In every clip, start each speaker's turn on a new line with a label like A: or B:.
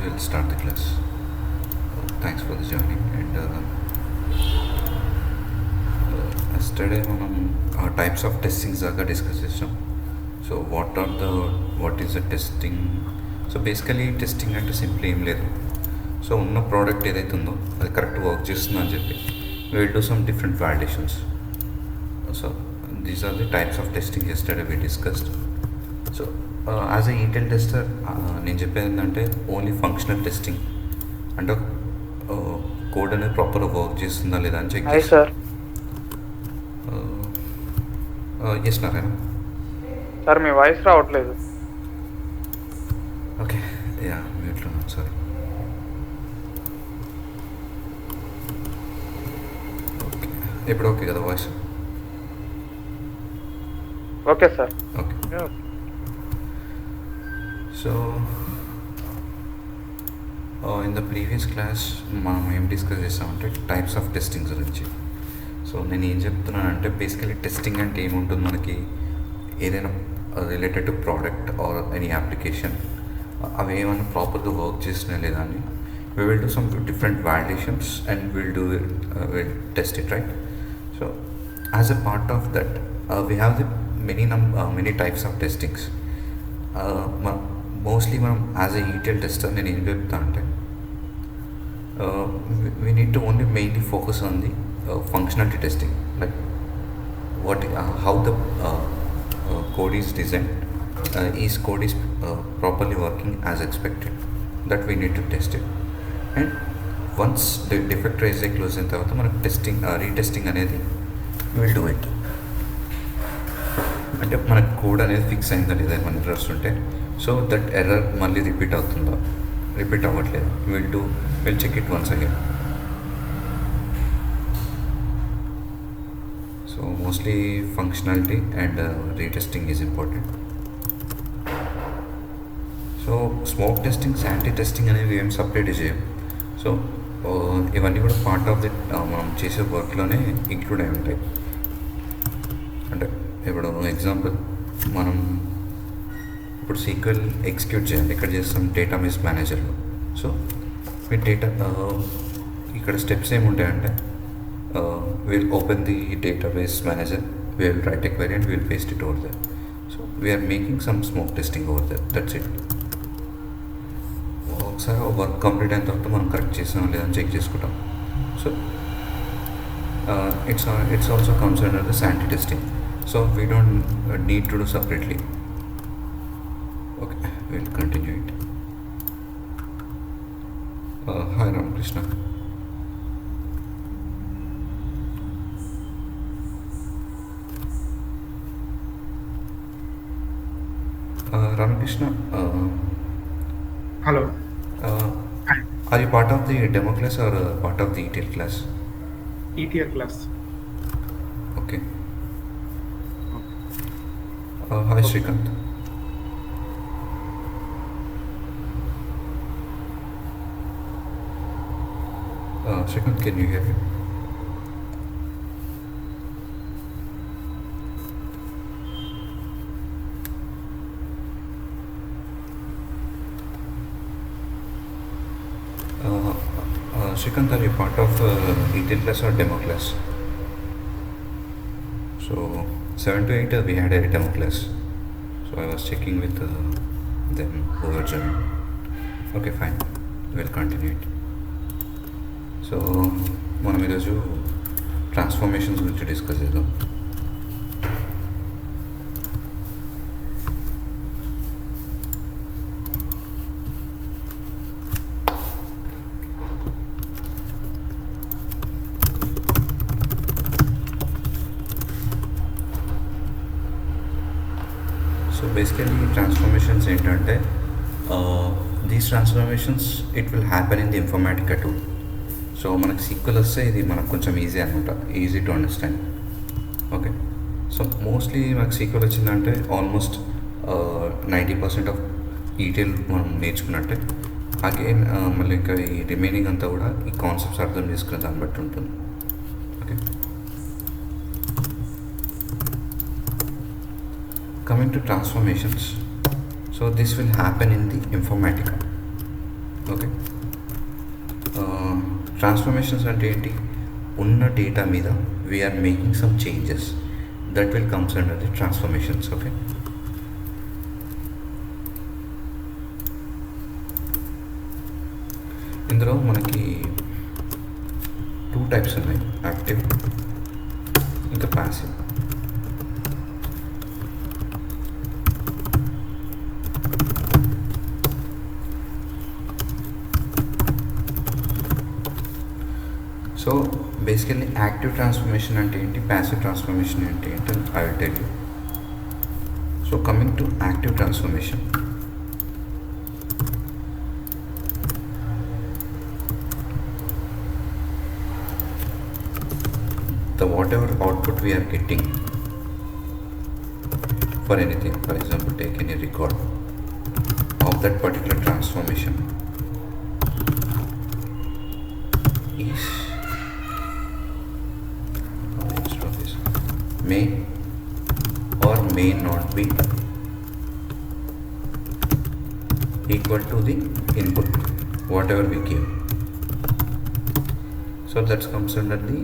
A: we'll start the class. Thanks for the joining. And yesterday types of testing daga discuss chesam. So what is the testing? So basically testing అంటే simple ఏం లేదు. So ఉన్న product ఏదైతే ఉందో అది correct work చేస్తుందో అని చెప్పి we'll do some different validations. So these are the types of testing yesterday we discussed. So as a ETL tester నేను చెప్పేది ఏంటంటే ఓన్లీ ఫంక్షనల్ టెస్టింగ్ అంటే కోడ్ అనేది ప్రాపర్గా వర్క్ చేస్తుందా లేదా అని check
B: sir.
A: Yes Narayana
B: sir మీ వాయిస్ రావట్లేదు.
A: ఓకే యా మ్యూట్లో సారీ. ఓకే ఇప్పుడు ఓకే కదా voice?
B: Okay sir.
A: Okay so in the previous class మనం ఏం డిస్కస్ చేస్తామంటే టైప్స్ ఆఫ్ టెస్టింగ్ గురించి. సో నేను ఏం చెప్తున్నానంటే బేసికలీ టెస్టింగ్ అంటే ఏముంటుంది, మనకి ఏదైనా related to product or any application అవి ఏమైనా ప్రాపర్గా వర్క్ చేసినా లేదా అని we will do some different validations and we'll test it, right? So as a part of that we have the many types of testings. Mostly మనం as a ETL tester నేను ఏం చెప్తా అంటే we need to only mainly focus on the functionality testing, like how the code is designed, is code is properly working as expected, that we need to test it. And once the defect raise close అయిన తర్వాత మనకు testing retesting అనేది will do it. అంటే మనకు code అనేది fix అయిందా లేదా మన ఎర్రర్స్ ఉంటే, సో దట్ ఎర్రర్ మళ్ళీ రిపీట్ అవుతుందా, రిపీట్ అవ్వట్లేదు, will check it once again. So mostly functionality and retesting is important. So smoke testing, sanity testing అనేవి ఏం సపరేట్ చేయం. సో ఇవన్నీ కూడా పార్ట్ ఆఫ్ ది మనం చేసే వర్క్లోనే ఇంక్లూడ్ అయి ఉంటాయి. అంటే ఇప్పుడు ఎగ్జాంపుల్ మనం ఇప్పుడు సీక్వెల్ ఎగ్జిక్యూట్ చేయాలి, ఇక్కడ చేస్తాం డేటాబేస్ మేనేజర్లో. సో మీ డేటా ఇక్కడ స్టెప్స్ ఏముంటాయంటే will open the database manager, will write a query and will paste it over there. So we're making some smoke testing over there, that's it. ఒకసారి work complete అయిన తర్వాత మనం correct చేసాం లేదని check చేసుకుంటాం. So it's also comes under the sanity testing, so we don't need to do separately. Okay, we'll continue it. Hi Ramakrishna. Ramakrishna,
C: hello.
A: Are you part of the demo class or part of the ETL class?
C: ETL class.
A: Okay. Hi Shrikant. Shrikant, can you hear me? Shrikant, are you part of ETL class or demo class? So 7 to 8 we had a demo class, so I was checking with them who were joining. Okay, fine, we'll continue it. So మనం ఈరోజు transformations గురించి discuss చేద్దాం. So basically transformations ఏంటంటే these transformations it will happen in the Informatica tool. So మనకు SQL వస్తే ఇది మనకు కొంచెం ఈజీ అనమాట, easy to understand. Okay, so mostly మనకు సీక్వెల్ వచ్చిందంటే ఆల్మోస్ట్ 90% ఆఫ్ ETL మనం నేర్చుకున్నట్టే. అగైన్ మళ్ళీ ఇంకా ఈ రిమైనింగ్ అంతా కూడా ఈ కాన్సెప్ట్స్ అర్థం చేసుకునే దాన్ని బట్టి ఉంటుంది. Okay, coming to transformations, so this will happen in the Informatica. Okay, transformations అంటే ఏంటి? ఉన్న డేటా మీద we are making some changes, that will comes under the transformations. Okay, ఇందులో మనకి 2 టైప్స్ ఉన్నాయి, యాక్టివ్ ఇంకా passive. So basically active transformation అంటే ఏంటి, ప్యాసివ్ ట్రాన్స్ఫర్మేషన్ అంటే ఏంటి, I will tell you. So coming to active transformation, the whatever output we are getting for anything, for example take any record of that particular transformation is may or may not be equal to the input whatever we give. So that comes under the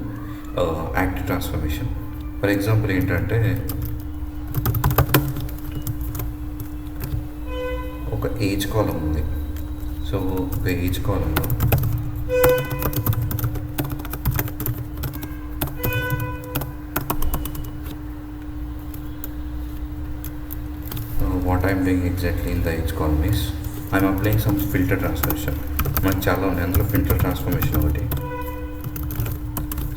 A: active transformation. For example ఏంటంటే ఒక age కాలం ఉంది. So ఒక age కాలంలో what I'm doing exactly in the age column is I'm applying some filter transformation. మనకు చాలా ఉన్నాయి, అందులో filter transformation ఒకటి.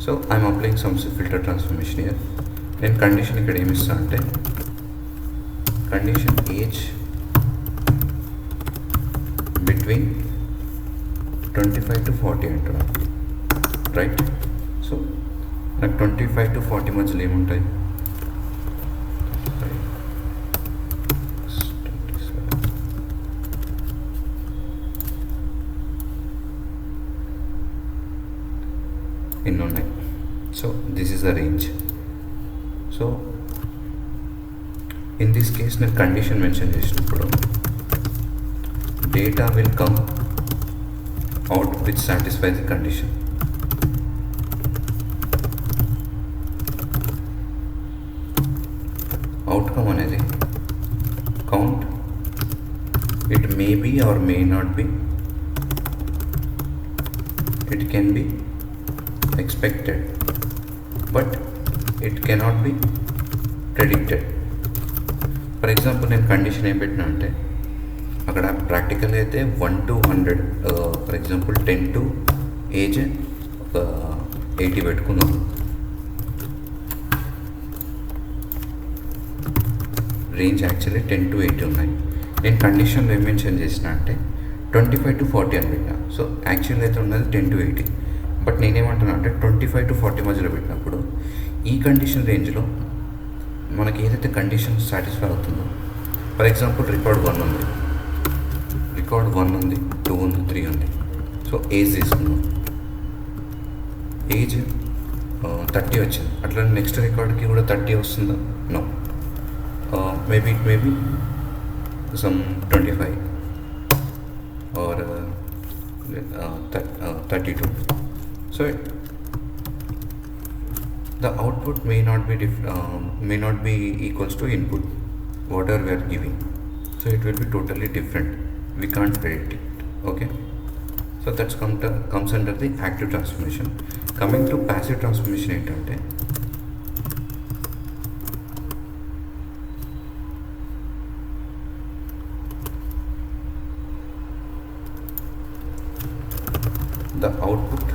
A: So I'm applying some filter transformation year. నేను కండిషన్ ఇక్కడ ఏమి ఇస్తాను అంటే కండిషన్ ఏజ్ బిట్వీన్ 25 to 40 అంటున్నాను, రైట్? సో నాకు 25 to 40 మధ్యలో ఏముంటాయి? ఇన్ని ఉన్నాయి. So this is the range. So in this case నేను కండిషన్ మెన్షన్ చేసినప్పుడు data will come out which satisfy the condition. Outcome అనేది count, it may be or may not be, it can be expected but it cannot be predicted. For example నేను కండిషన్ ఏం పెట్టినా అంటే అక్కడ practical అయితే 1 to 100, for example 10 to age 80 పెట్టుకుందాం. Range actually 10 to 80 ఉన్నాయి. నేను కండిషన్లో ఏం మెన్షన్ చేసిన అంటే 25 to 40 అని పెట్టినా. సో యాక్చువల్ అయితే ఉన్నది 10 to 80, బట్ నేనేమంటున్నా అంటే 25 to 40 మధ్యలో పెట్టినప్పుడు ఈ కండిషన్ రేంజ్లో మనకి ఏదైతే కండిషన్ సాటిస్ఫై అవుతుందో, ఫర్ ఎగ్జాంపుల్ రికార్డ్ 1 ఉంది, రికార్డ్ 1 ఉంది, 2 ఉంది, 3 ఉంది. సో ఏజ్ తీసుకున్నాం, ఏజ్ 30 వచ్చింది. అట్లా నెక్స్ట్ రికార్డ్కి కూడా 30 వస్తుందా? No, maybe it maybe some 25 or 32. So the output may not be equals to input whatever we are giving. So it will be totally different. We can't predict it. Okay. So that's comes under the active transformation. Coming to passive transformation ఏంటంటే the output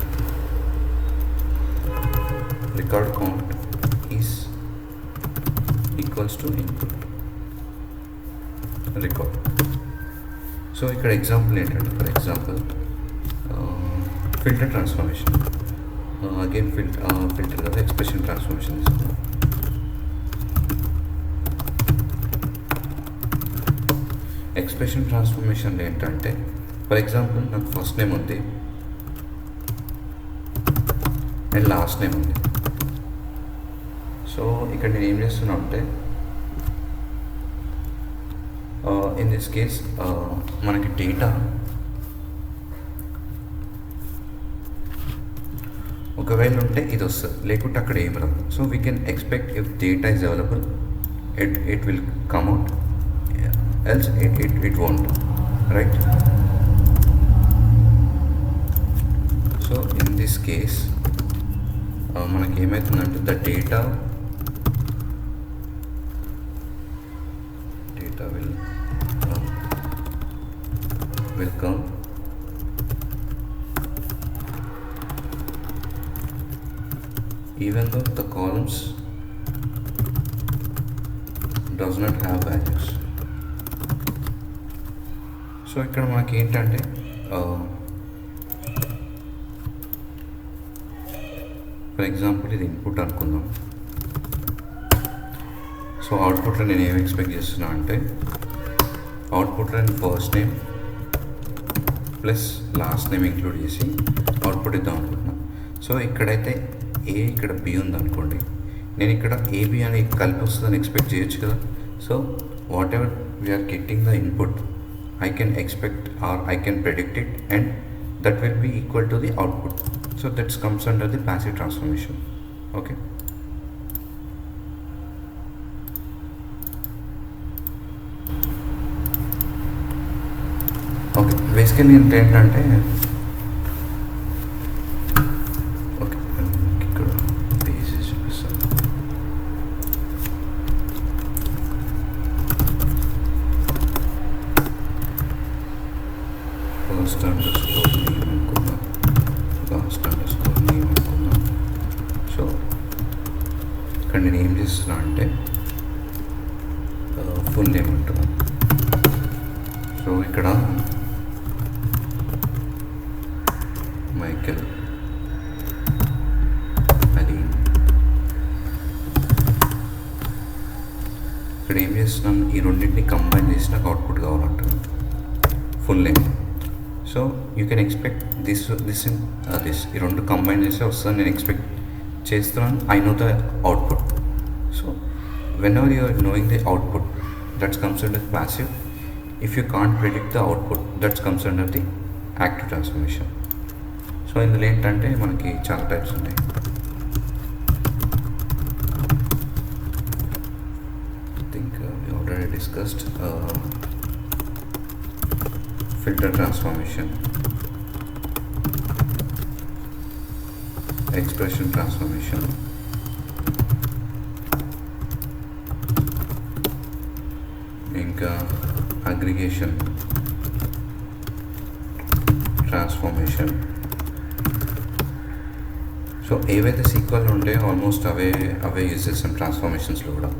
A: record count is equals to input record. So ఇక్కడ example ఏంటంటే for example filter transformation, again filter కదా, expression transformation తీసుకున్నాం. Expression ట్రాన్స్ఫర్మేషన్లో ఏంటంటే for example నాకు first name ఉంది and last name ఉంది. So ఇక్కడ నేను ఏం చేస్తున్నా అంటే ఇన్ దిస్ కేస్ మనకి డేటా ఒకవేళ ఉంటే ఇది వస్తుంది, లేకుంటే అక్కడ ఏం రాదు. So we can expect if data is available it will come out, else it won't, right? So in this case మనకి ఏమవుతుందంటే the data will come even though the columns does not have values. So ఇక్కడ మనకి ఏంటంటే for example ఇది input అనుకుందాం. So అవుట్పుట్లో నేను ఏం ఎక్స్పెక్ట్ చేస్తున్నా అంటే అవుట్పుట్లో నేను first name plus last name include చేసి అవుట్పుట్ ఇద్దాం అనుకుంటున్నాను. సో ఇక్కడైతే ఏ ఇక్కడ బి ఉందనుకోండి, నేను ఇక్కడ ఏబి అని కలిపి వస్తుందని ఎక్స్పెక్ట్ చేయొచ్చు కదా. So whatever we are getting the input I can expect or I can predict it, and that will be equal to the output. So that comes under the passive transformation. Okay. Okay. Basically ఏంటంటే okay ఇక్కడ pages చూపిస్తాను. First underscore name అనుకుందాం, last underscore name అనుకుందాం. So ఇక్కడ నేను ఏం చేస్తున్నా అంటే ఫుల్ నేమ్ అంటున్నాను. సో ఇక్కడ మైకెల్ అది ఇక్కడ ఏం చేస్తున్నాను, ఈ రెండింటిని కంబైన్ చేసి నాకు అవుట్పుట్ కావాలంటున్నాను, full name. So you can expect this ఈ రెండు కంబైన్ చేస్తే వస్తుందని నేను ఎక్స్పెక్ట్ చేస్తున్నాను. I know the output. So whenever you're knowing the output, that's comes under passive. If you can't predict the output, that's comes under the active transformation. So ఇందులో ఏంటంటే మనకి చాలా టైప్స్ ఉన్నాయి. I think we already discussed filter transformation, expression transformation, ఇంకా aggregation transformation. So ఏవైతే sequel ఉంటాయో almost అవే use చేస్తాం ట్రాన్స్ఫర్మేషన్స్లో కూడా.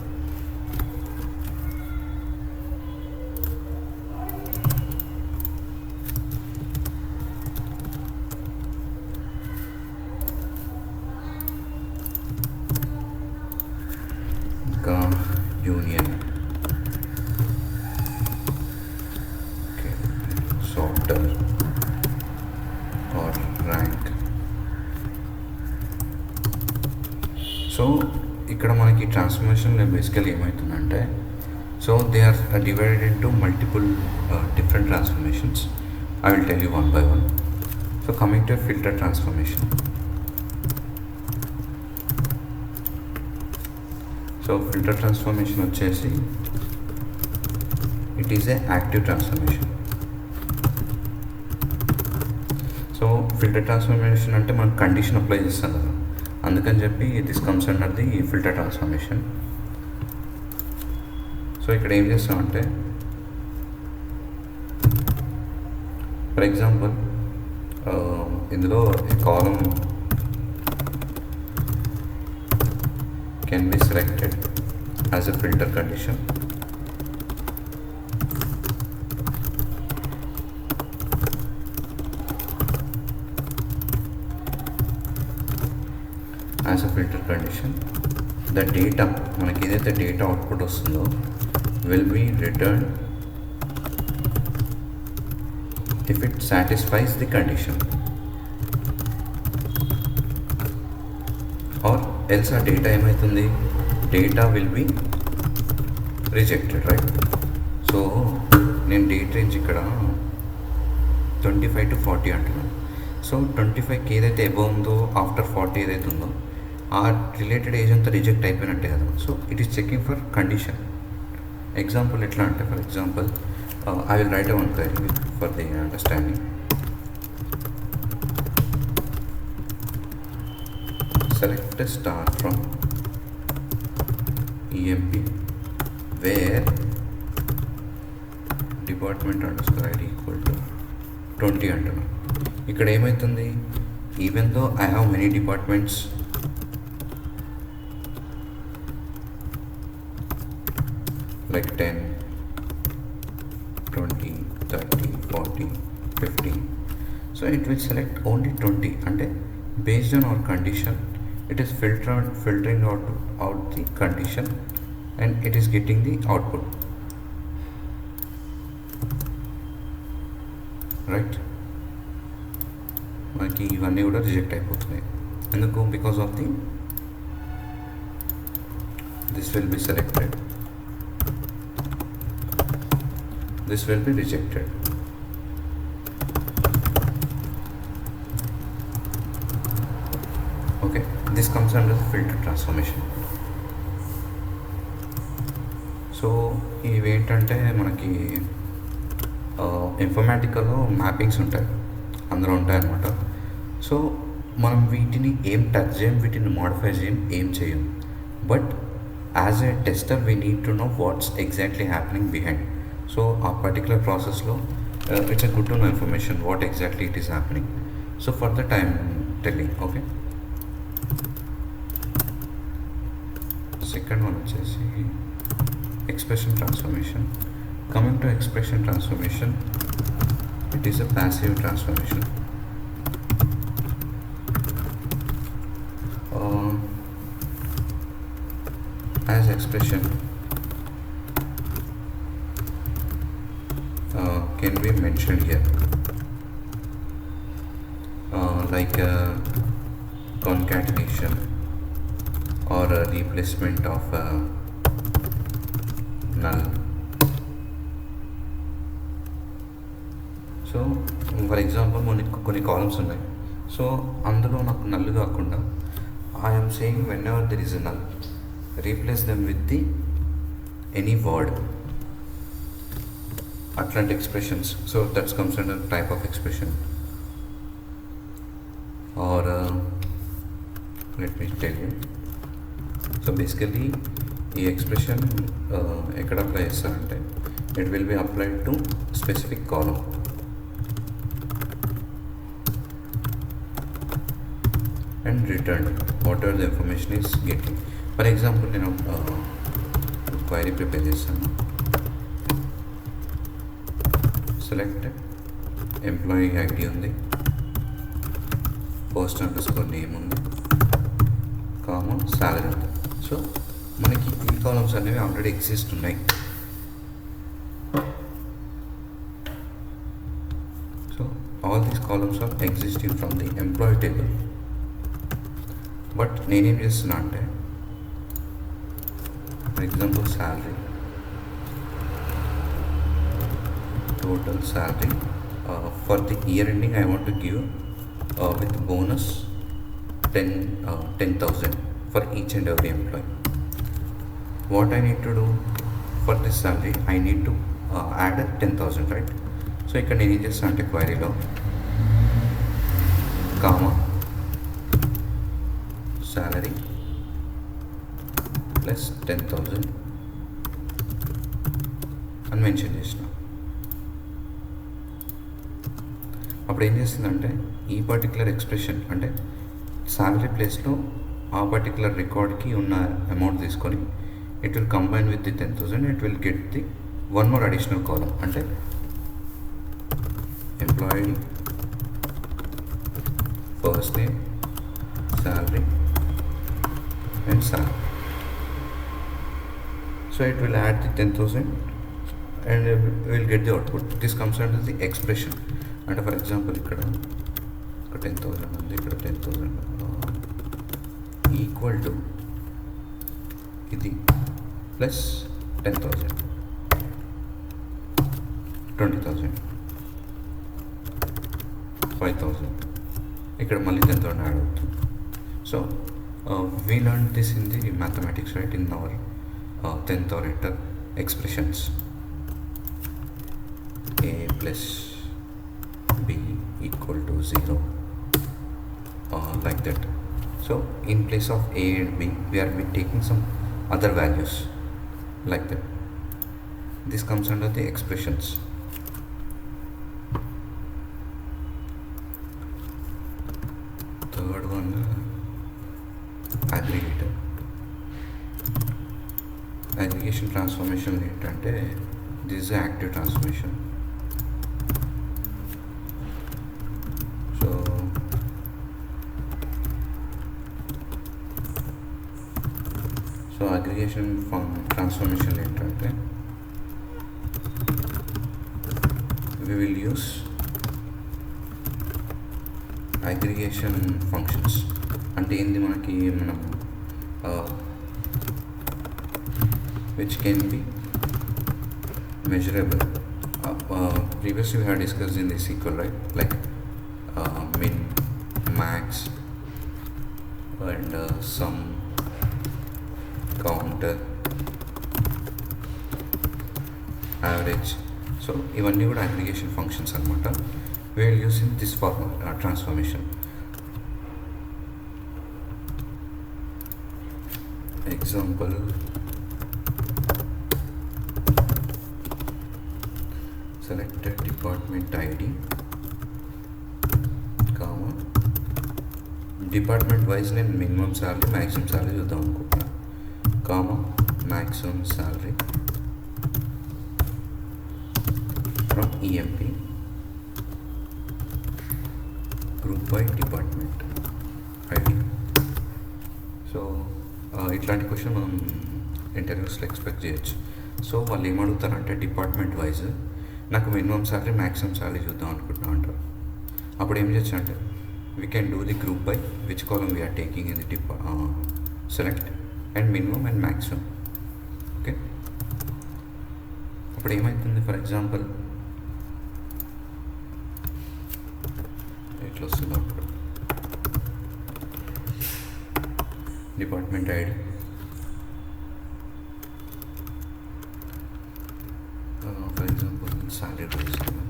A: ఇంకా union, okay, sorter or rank. So ఇక్కడ మనకి ట్రాన్స్ఫర్మేషన్ బేసికల్ ఏమవుతుందంటే, so they are divided into multiple different transformations. I will tell you one by one. So coming to filter transformation. So filter transformation వచ్చేసి it is a active transformation. So filter transformation అంటే మనం condition apply చేస్తాం కదా, అందుకని చెప్పి this comes under the filter transformation. So ఇక్కడ ఏం చేస్తామంటే, ఫర్ ఎగ్జాంపుల్ ఇందులో కాలం can be selected as a filter condition. As a filter condition, the data మనకి ఏదైతే డేటా అవుట్పుట్ వస్తుందో will be returned if it satisfies the condition, or else ఆ data ఏమవుతుంది, data will be rejected, right? So నేను date range ఇక్కడ 25 to 40 అంటున్నాను. So 25K ఏదైతే above ఉందో ఆఫ్టర్ 40 ఏదైతే ఉందో ఆ రిలేటెడ్ ఏజ్ అంతా రిజెక్ట్ అయిపోయినట్టే కదా. So it is checking for condition. Example ఎట్లా అంటే, for example I will write one query for the understanding. Select a star from EMP where department underscore ID equal to 20 అంటున్నాం. ఇక్కడ ఏమవుతుంది, even though I have many departments like 10, 20, 30, 40, 50. So it will select only 20. అంటే based on our condition, it is filtering out the condition and it is getting the output, right? మనకి ఇవన్నీ కూడా reject అయిపోతున్నాయి. ఎందుకు? Because of the this will be selected, this will be rejected. Okay, this comes under the filter transformation. So ఇవేంటంటే మనకి ఇన్ఫర్మాటికల్లో mappings ఉంటాయి, అందులో ఉంటాయన్నమాట. సో మనం వీటిని ఏం టచ్ చేయం, వీటిని మోడిఫై చేయం, ఏం చేయం. But as a tester we need to know what's exactly happening behind. So ఆ పర్టికులర్ ప్రాసెస్లో it's a good to know information what exactly it is happening. So for that I am telling. Okay, second one వచ్చేసి expression transformation. Coming to expression transformation, it is a passive transformation. As expression can be mentioned here, like concatenation or a replacement of null. So for example కొన్ని columns ఉన్నాయి. So అందులో నాకు null కాకుండా I'm saying whenever there is a null replace them with the any word, అట్లాంటి expressions. So that's comes under type of expression. Or let me tell you. So basically ఈ expression ఎక్కడ apply చేస్తారంటే it will be applied to specific column and return whatever the information is getting. For example నేను query prepare చేస్తాను. Select employee ID ఉంది, post underscore name ఉంది, comma salary ఉంది. So మనకి ఈ కాలమ్స్ అనేవి ఆల్రెడీ ఎగ్జిస్ట్ ఉన్నాయి. So all these columns are existing from the employee table. But నేనేం చేస్తున్నా అంటే, for example salary, total salary for the year ending I want to give with bonus 10,000 for each and every employee. What I need to do for this salary, I need to add 10,000, right? So ఇక్కడ నేను ఏం చేస్తాను అంటే క్వైరీలో comma salary plus 10,000 అని mention చేసిన. అప్పుడు ఏం చేస్తుందంటే ఈ పర్టికులర్ ఎక్స్ప్రెషన్ అంటే శాలరీ ప్లేస్లో ఆ పర్టికులర్ రికార్డ్కి ఉన్న అమౌంట్ తీసుకొని it will combine with the 10,000, it will get the one more additional column అంటే employee first name salary and salary. So it will add the 10,000 and we will get the output. This comes under the expression. And for example ఇక్కడ 10,000 ఉంది, ఇక్కడ 10,000 equal to ఇది plus 10,000 20,000 5,000 ఇక్కడ మళ్ళీ 10తో add అవుతుంది. So we learned this in the mathematics, right, in our 10th order expressions. A plus b equal to 0, like that. So in place of a and b, we are taking some other values like that. This comes under the expressions. Third one, aggregator. Aggregation transformation ఏంటంటే this is active transformation. So aggregation transformation ఏంటంటే we will use aggregation functions. అంటే ఏంది మనకి మనం which can be measurable. Previously we had discussed in the SQL, right, like min, max, and sum, counter, average. So ఇవన్నీ కూడా aggregation functions అనమాట. we are using this formula transformation. Example, select department ID, comma, department wise నేను minimum salary maximum salary చూద్దాం అనుకుంటున్నా, comma, maximum salary from EMP, group by department ID. So ఇట్లాంటి question మనం ఇంటర్వ్యూస్లో expect చేయొచ్చు. So వాళ్ళు ఏమడుగుతారంటే డిపార్ట్మెంట్ వైజ్ నాకు మినిమం శాలరీ మ్యాక్సిమం శాలరీ చూద్దాం అనుకుంటున్నాం అంటారు. అప్పుడు ఏం చేయొచ్చు అంటే we can do the group by which column we are taking in the select and minimum and maximum. Okay, అప్పుడు ఏమవుతుంది, ఫర్ ఎగ్జాంపుల్ ఇట్లా వస్తుంది అప్పుడు department ID, for example salary తీసుకున్నాం,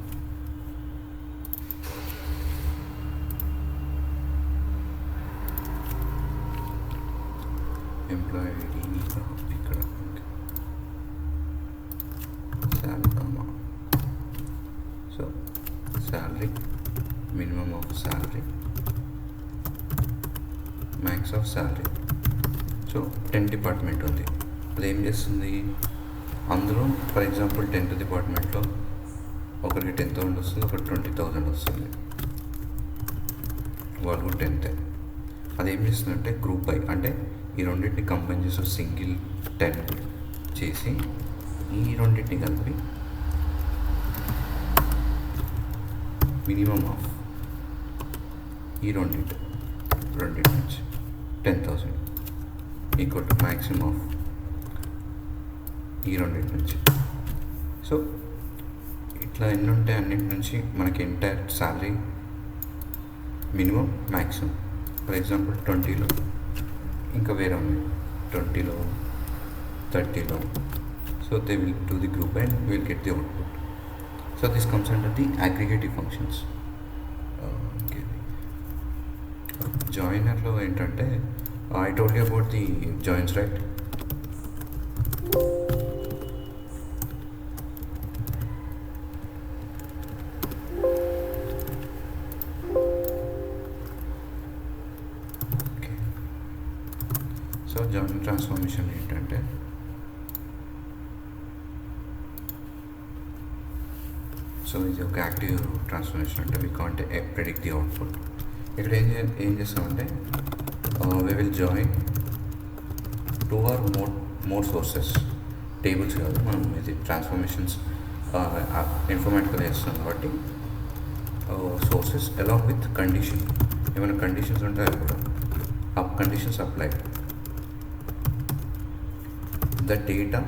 A: ఎంప్లాయీ ఐడి ఇక్కడ salary comma. So salary, minimum of salary, max of salary. So 10 department ఉంది, అది ఏం చేస్తుంది, అందులో ఫర్ ఎగ్జాంపుల్ 10th డిపార్ట్మెంట్లో ఒకరికి 10,000 వస్తుంది, ఒకటి 20,000 వస్తుంది, వాళ్ళు 10th. అది ఏం చేస్తుందంటే గ్రూప్ బై, అంటే ఈ రెండింటిని కంబైన్ చేసి సింగిల్ 10 చేసి ఈ రెండింటిని కలిపి మినిమం ఆఫ్ ఈ రెండింటి నుంచి 10,000 ఈక్వల్ టు మ్యాక్సిమం ఆఫ్ ఈ రెండింటి నుంచి. సో ఇట్లా ఎన్ని ఉంటాయి అన్నింటి నుంచి మనకి entire salary minimum maximum. For example 20లో ఇంకా వేరే ఉన్నాయి, 20లో 30లో. So they will do the group and will get the output. So this comes under the aggregative functions. జాయినర్లో ఏంటంటే I told you about the joins, right? Okay. So join transformation ఏంటంటే so ఇది ఒక యాక్టివ్ ట్రాన్స్ఫర్మేషన్, అంటే we can't predict the output. ఇక్కడ ఏం చేస్తామంటే we will join 2 or more sources, tables కాదు, మనం ఇది ట్రాన్స్ఫర్మేషన్స్ ఇన్ఫర్మేటిక్గా చేస్తాం కాబట్టి సోర్సెస్ అలాంగ్ విత్ కండిషన్, ఏమైనా కండిషన్స్ ఉంటాయి అవి కూడా కండిషన్స్ అప్లై. ద డేటా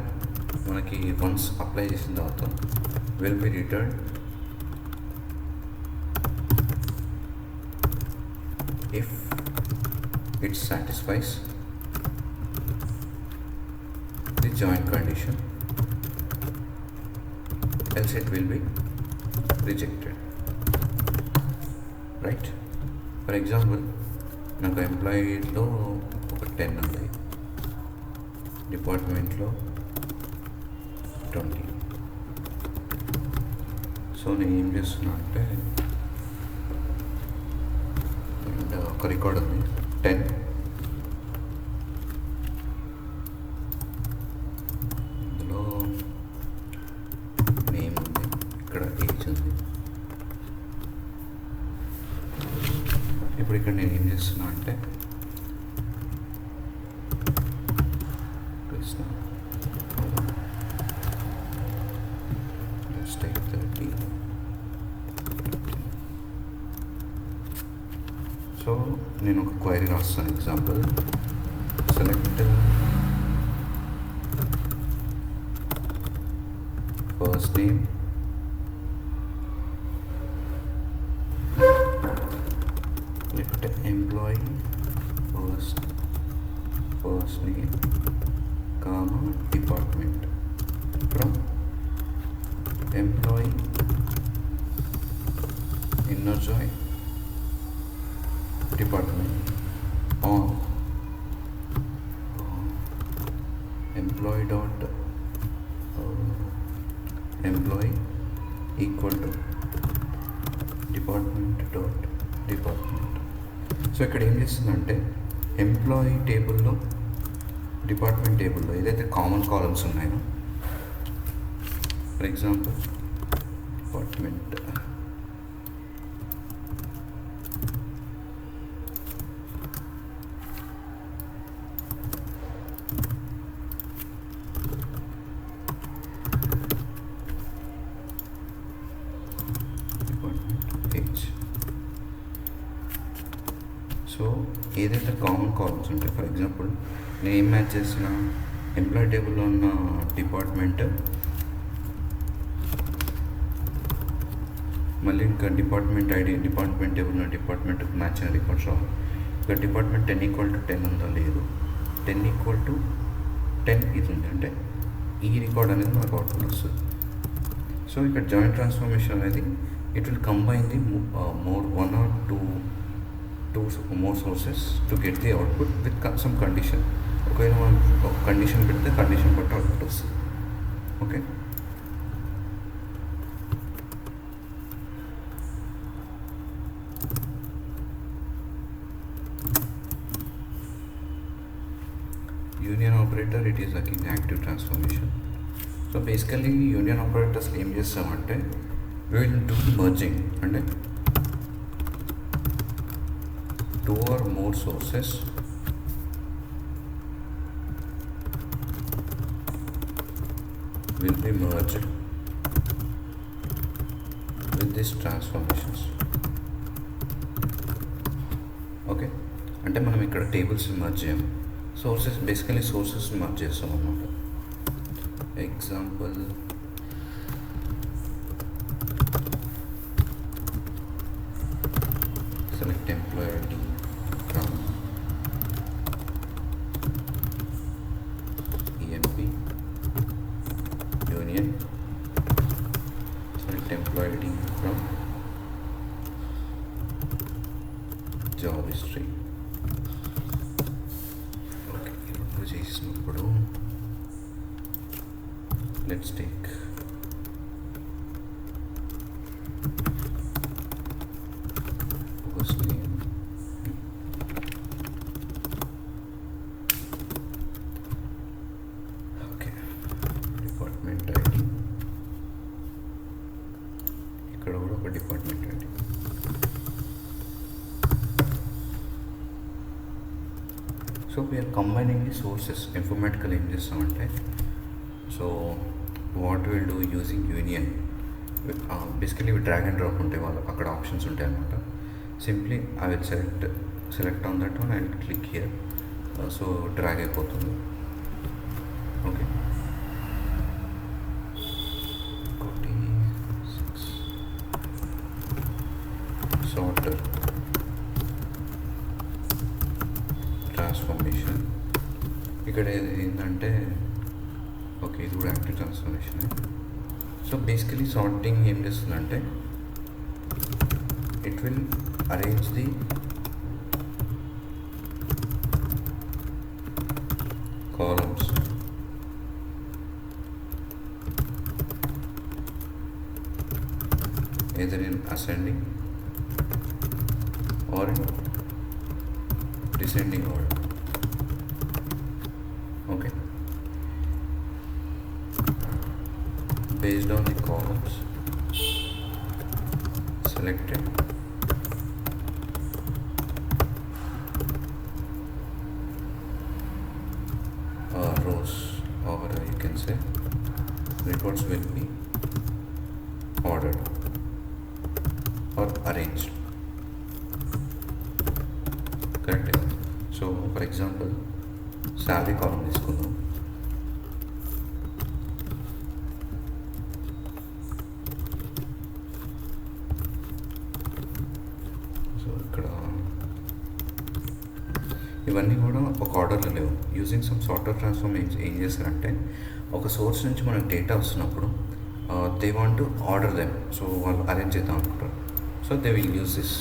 A: మనకి వన్స్ అప్లై చేసిన తర్వాత will be return if it satisfies the join condition, else it will be rejected, right? For example, నాకు ఎంప్లాయీలో ఒక 10 ఉంది, డిపార్ట్మెంట్లో 20. సో నేను ఏం చేస్తున్నా అంటే ఒక రికార్డ్ ఉంది 10, ఇందులో నేమ్ ఉంది, ఇక్కడ ఏజ్ ఉంది. ఇప్పుడు ఇక్కడ నేను ఏం చేస్తున్నా అంటే take 30. సో నేను ఒక క్వైరీ రాస్తాను. Example, select first name employee first name comma department from employee inner join department on employee dot employee equal to department dot department. So ఇక్కడ ఏం చేస్తుందంటే ఎంప్లాయీ టేబుల్లో డిపార్ట్మెంట్ టేబుల్లో ఏదైతే కామన్ కాలమ్స్ ఉన్నాయో, for example department H. So ఏదైతే common columns ఉంటాయి, for example నేను ఏం మ్యాచ్ చేసిన ఎంప్లాయీ టేబుల్లో ఉన్న డిపార్ట్మెంట్, మళ్ళీ ఇంకా డిపార్ట్మెంట్ ఐడి, డిపార్ట్మెంట్ టేబుల్ డిపార్ట్మెంట్కి మ్యాచ్ అయిన రికార్డ్స్ రావాలి. ఇక్కడ డిపార్ట్మెంట్ 10 = 10 ఉందా లేదు, 10 = 10 ఇది ఉంది అంటే ఈ రికార్డ్ అనేది మనకు అవుట్పుట్ వస్తుంది. సో ఇక్కడ జాయింట్ ట్రాన్స్ఫర్మేషన్ అనేది it will combine the one or two more sources to get the output with some condition. ఒకవేళ మనం ఒక కండిషన్ పెడితే కండిషన్ బట్టి అవుట్పుట్ వస్తుంది. Okay, union operator it is again active transformation. So basically union operators ఏం చేస్తామంటే we will do merging, అంటే 2 or more sources will be merged with these transformations. Okay, అంటే మనం ఇక్కడ టేబుల్స్ మర్జ్ చేయం, సోర్సెస్ బేసికలీ సోర్సెస్ మర్జ్ చేస్తాం అన్నమాట. Example, select employee ID from EMP union, select employee ID from job history. Okay, ఇప్పుడు చేసినప్పుడు let's take first name, okay, department ID, ఇక్కడ కూడా ఒక department ID. So we're combining the sources. ఇన్ఫర్మేటికల్ ఏం చేస్తామంటే, so what will do using union, basically drag and drop ఉంటాయి, వాళ్ళు అక్కడ ఆప్షన్స్ ఉంటాయి అన్నమాట. Simply I will select on that one, I will click here, so drag అయిపోతుంది. Okay, 46 sorter transformation. ఇక్కడ ఏంటంటే ఓకే, ఇది కూడా active transformation. So basically sorting ఏం చేస్తుందంటే it will arrange the columns either in ascending or in descending order. Okay, based on the columns selected, rows, or you can say records will be ordered or arranged. Correct? So for example, salary column తీసుకుందాం. So ఇక్కడ ఇవన్నీ కూడా ఒక ఆర్డర్లో లేవు. Using some software transform ఏం చేస్తారంటే ఒక సోర్స్ నుంచి మనకు డేటా వస్తున్నప్పుడు they want to order them. So వాళ్ళు అరేంజ్ చేద్దాం అనుకుంటారు. So they will use this.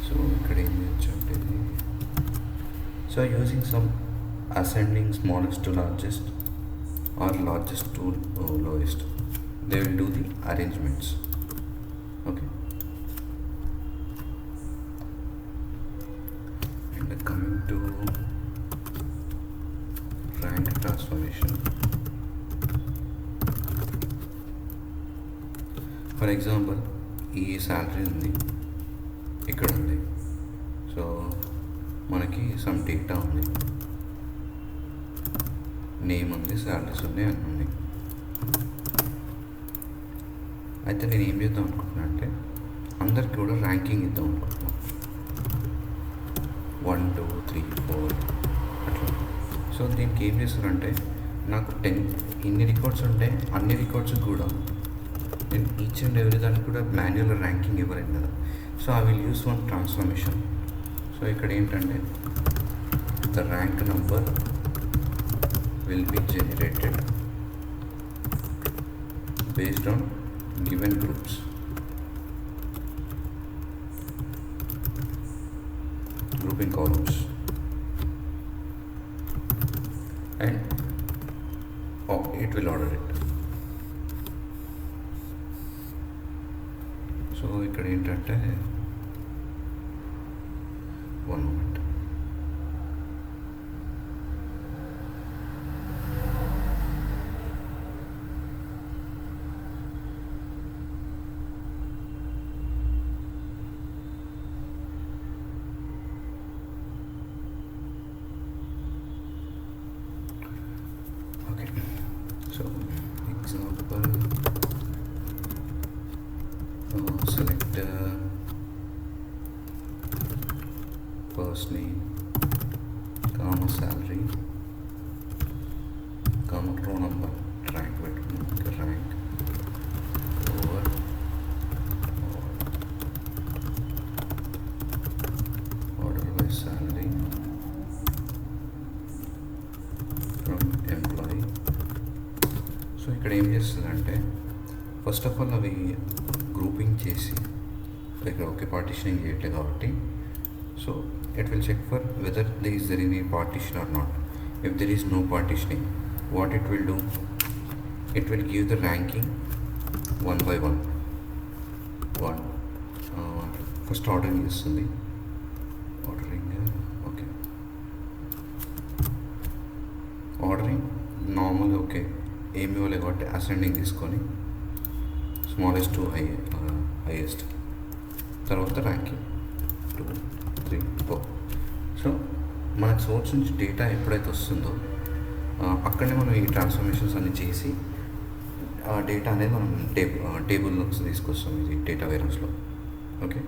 A: So ఇక్కడ ఏం చేయొచ్చు అంటే so using some ascending smallest to largest or largest to lowest, they will do the arrangements. Okay, and coming to rank transformation, for example ఈ salary ఉంది, ఇక్కడ ఉంది. So మనకి some data ఉంది, నేమ్ ఉంది, శాలరీస్ ఉన్నాయి, అన్నీ ఉన్నాయి. అయితే నేను ఏం చేద్దాం అనుకుంటున్నా అంటే అందరికి కూడా ర్యాంకింగ్ ఇద్దాం అనుకుంటున్నాను. 1 2 3 4 అట్లా. సో దీనికి ఏం చేస్తానంటే నాకు 10 ఇన్ని రికార్డ్స్ ఉంటే అన్ని రికార్డ్స్ కూడా నేను ఈచ్ అండ్ ఎవ్రీ దానికి కూడా మాన్యువల్ ర్యాంకింగ్ ఇవ్వలేను కదా. So I will use one transformation. So ఇక్కడ ఏంటంటే the rank number will be generated based on given groups. Grouping columns and it will order it. So ఇక్కడ ఏంటంటే one moment. So example, select first name, comma salary, comma row number, rank over order by salary from employee. So ఇక్కడ ఏం చేస్తుందంటే first of all అవి grouping చేసి ఇక్కడ okay partitioning చేయట్లేదు కాబట్టి so it will check for whether they is there any partition or not. If there is no partitioning, what it will do, it will give the ranking 1 by 1. First ordering చేస్తుంది. Ordering okay, ordering normal okay ఏమి ఇవ్వలే కాబట్టి ascending తీసుకొని smallest to highest, తర్వాత ranking 2 3 4. So మనకు source నుంచి data ఎప్పుడైతే వస్తుందో అక్కడనే మనం ఈ ట్రాన్స్ఫర్మేషన్స్ అన్ని చేసి ఆ డేటా అనేది మనం టేబుల్లో తీసుకొస్తాం ఇది డేటా వేర్హౌస్లో. ఓకే,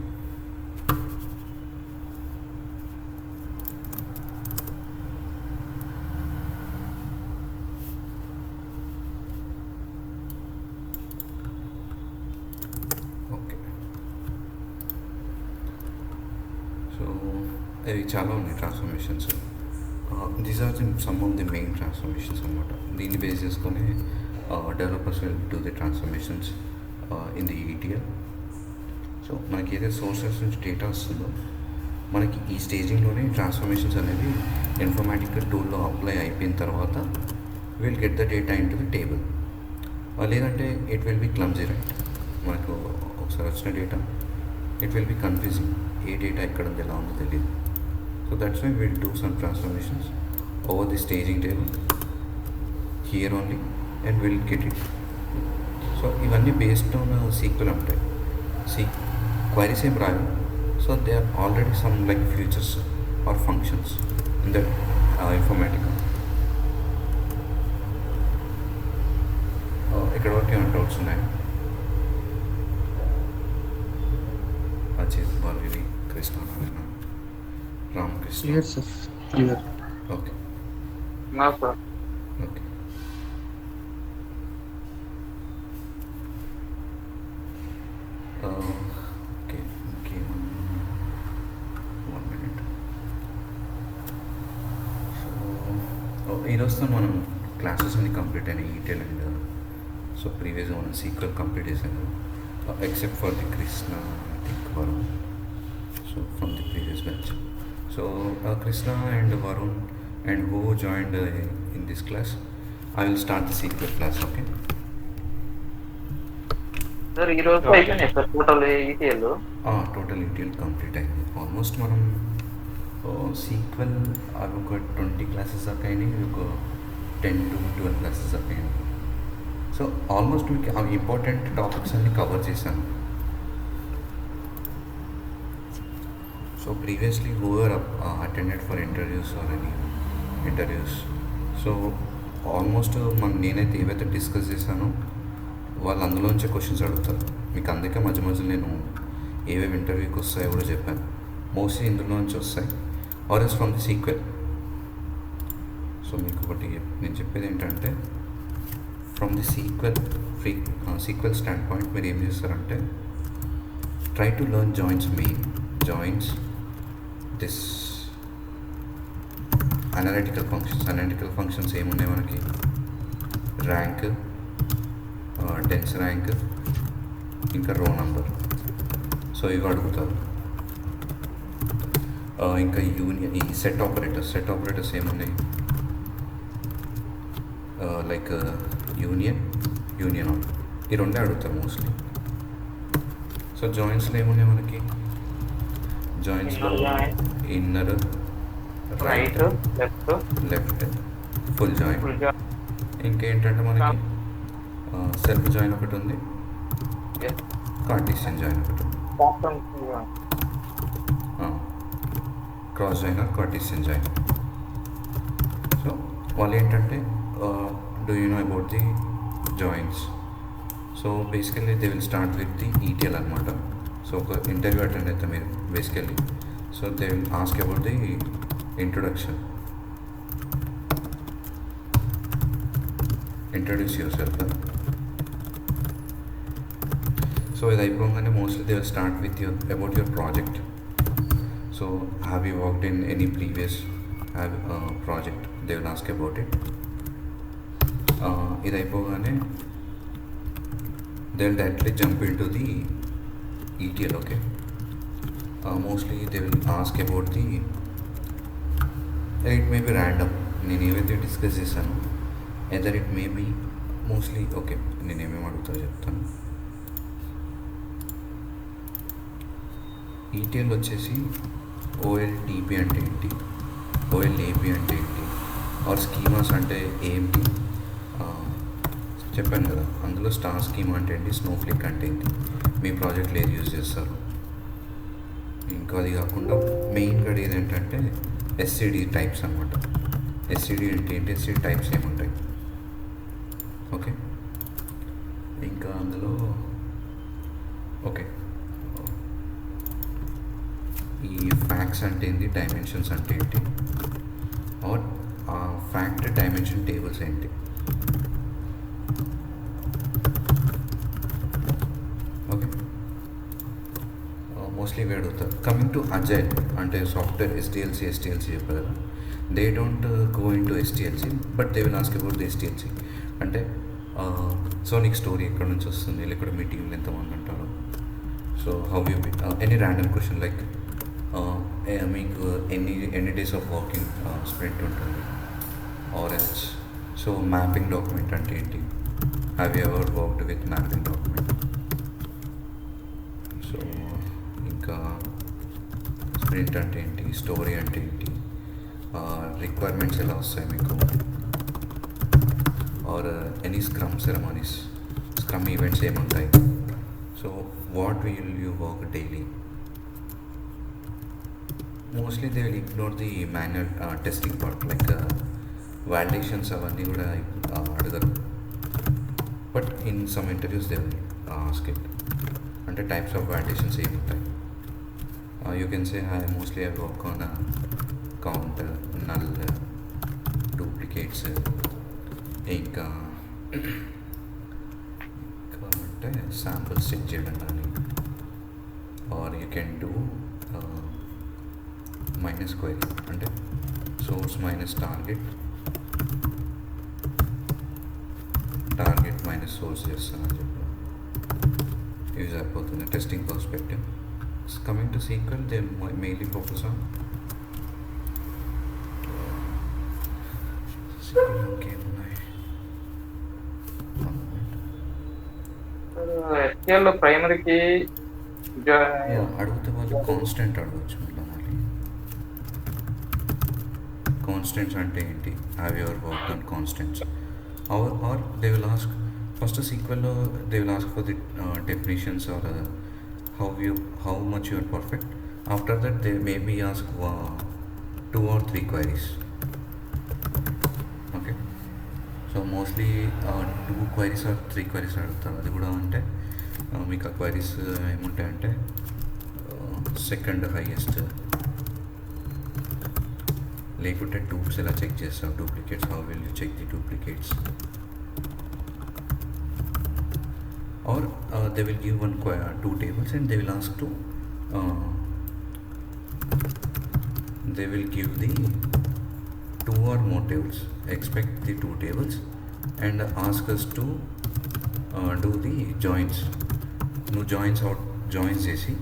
A: అవి చాలా ఉన్నాయి transformations. These are some of the main transformations అనమాట. దీన్ని బేస్ చేసుకొని developers will do the transformations in the ETL. So మనకి ఏదైతే సోర్సెస్ నుంచి డేటా వస్తుందో మనకి ఈ స్టేజింగ్లోనే ట్రాన్స్ఫర్మేషన్స్ అనేవి ఇన్ఫర్మేటిక్ టూల్లో అప్లై అయిపోయిన తర్వాత will get the data in to the table. లేదంటే it will be clumsy, right? మనకు ఒకసారి వచ్చిన data it will be confusing, ఏ డేటా ఎక్కడ ఉంది, ఎలా ఉందో తెలియదు. So that's why will do some transformations over the staging table here only and will get it. So ఇవన్నీ బేస్డ్ ఆన్ సీక్వెల్ ఉంటాయి. క్వైరీస్ ఏం రావు. So they are already some like features or functions in that Informatica. ఇక్కడ వరకు ఏమైనా doubts ఉన్నాయి? Ajit, Balini, Krishna, Narayana, Ramakrishna.
D: Clear, sir. Clear.
A: Okay
B: నా sir.
A: Okay. Okay okay 1 minute. So ఈరోజుతో మనం క్లాసెస్ అన్ని కంప్లీట్ అయినాయి ఈటీఎల్ అండ్ సో ప్రీవియస్గా మనం సీక్వెల్ కంప్లీట్ చేసాము except for the Krishna think Varun. So from the previous batch. So Krishna and Varun and who joined in this class, I will start the SQL class. Okay.
B: Sir ఈ రోజు అయిపోయినాయి sir total ETL.
A: Total ETL complete అయింది almost. మనం sequel అవి ఒక 20 classes దాకా అయినాయి, ఒక 10 to 12 క్లాసెస్ దాకా అయినాయి. సో ఆల్మోస్ట్ మీకు అవి ఇంపార్టెంట్ టాపిక్స్ అన్ని కవర్ చేశాను. So previously whoever attended for interviews or any interviews, so almost నేనైతే ఏవైతే డిస్కస్ చేశానో వాళ్ళు అందులోంచే క్వశ్చన్స్ అడుగుతారు మీకు. అందుకే మధ్య మధ్యలో నేను ఏవేవి ఇంటర్వ్యూకి వస్తాయో కూడా చెప్పాను. మోస్ట్లీ ఇందులోంచి వస్తాయి or as from the SQL. So మీకు ఒకటి నేను చెప్పేది ఏంటంటే from the SQL standpoint మీరు ఏం చేస్తారంటే try to learn joins, main joins, this analytical functions ఏమున్నాయి మనకి, ర్యాంక్, డెన్స్ ర్యాంక్, ఇంకా రో నంబర్. సో ఇవి అడుగుతారు. ఇంకా యూనియన్, ఈ సెట్ ఆపరేటర్స్ ఏమున్నాయి, లైక్ యూనియన్ ఆన్, ఈ రెండే అడుగుతారు మోస్ట్లీ. సో జాయిన్స్లో ఏమున్నాయి మనకి, జాయిన్స్లో inner, right, left, full join. ఇంకేంటంటే మనకి సెల్ఫ్ జాయిన్ ఒకటి ఉంది, కార్టీసియన్ జాయిన్ ఒకటి ఉంది, cross join or Cartesian join. So వాళ్ళు ఏంటంటే do you know about the joins. So basically they will start with the ETL అనమాట. సో ఒక ఇంటర్వ్యూ అటెండ్ అయితే మీరు basically, so they will ask about the introduction, introduce yourself. So ఇది అయిపోగానే mostly they will start with about your project. So have you worked in any previous project, they will ask about it. ఇది అయిపోగానే they will directly jump in to the ETL. Okay, mostly they will ask about the, it may be random, నేను ఏవైతే discuss చేశాను either it may be mostly. Okay, నేను ఏమేమి అడుగుతా చెప్తాను. ETL వచ్చేసి OLTP అంటే ఏంటి, OLAP అంటే ఏంటి, ఆర్ స్కీమాస్ అంటే ఏంటి చెప్పాను కదా. అందులో స్టార్ స్కీమా అంటే ఏంటి, స్నోఫ్లేక్ అంటే ఏంటి, మీ ప్రాజెక్ట్లో ఏది యూజ్ చేస్తారు. ఇంకా అది కాకుండా మెయిన్గా అడిగేది ఏంటంటే SCD టైప్స్ అనమాట. SCD అంటే ఏంటి, SCD టైప్స్ ఏముంటాయి. ఓకే, ఇంకా అందులో ఓకే ఈ ఫ్యాక్ట్స్ అంటే ఏంటి, డైమెన్షన్స్ అంటే ఏంటి, ఆర్ ఫ్యాక్ట్ డైమెన్షన్ టేబుల్స్ ఏంటి. ఓకే, మోస్ట్లీ ఇవి అడుగుతారు. కమింగ్ టు అజైల్ అంటే సాఫ్ట్వేర్ ఎస్డిఎల్సి చెప్పారు కదా, they don't go in to SDLC but they will ask about the SDLC. అంటే సో నీకు స్టోరీ ఎక్కడి నుంచి వస్తుంది, లేకపోతే మీ టీంలో ఎంతమంది ఉంటారు, so how you be any random question like మీకు ఎన్ని డేస్ ఆఫ్ వర్కింగ్ స్ప్రింట్ ఉంటుంది or else. So mapping document అంటే ఏంటి, have you ever worked with mapping document. So ఇంకా స్ప్రింట్ అంటే ఏంటి, స్టోరీ అంటే ఏంటి, రిక్వైర్మెంట్స్ ఎలా వస్తాయి మీకు, or any scrum ceremonies, scrum events ఏముంటాయి. So what will you work daily. Mostly they will ignore the manual testing part like validations అవన్నీ కూడా అడగరు. But in some interviews they will ask it. అంటే types of validations ఏముంటాయి. You can say I mostly I work on count, null, duplicates, ఇంకా అంటే samples check చేయడం కానీ, or you can do minus query అంటే source minus target minus source చేస్తానని చెప్పి use అయిపోతుంది testing perspective. Coming to sequel they mainly focus on
B: SQL లో ప్రైమరీకి
A: అడిగితే వాళ్ళు కాన్స్టెంట్ అడగచ్చు. మళ్ళీ కాన్స్టెంట్స్ అంటే ఏంటి, have your work on constants or they will ask first సీక్వెల్లో they will ask for the definitions or how much you are perfect. After that they maybe ask 2 or 3 queries. Okay, so mostly 2 queries or 3 queries అడుగుతారు. అది కూడా అంటే మీకు ఆ queries ఏముంటాయంటే second highest, లేకుంటే టూప్స్ ఎలా check చేస్తావు, duplicates how will you check the duplicates, or they will give 2 tables and they will ask to they will give the 2 or more tables, expect the 2 tables and ask us to do the joins. నువ్వు joins చేసి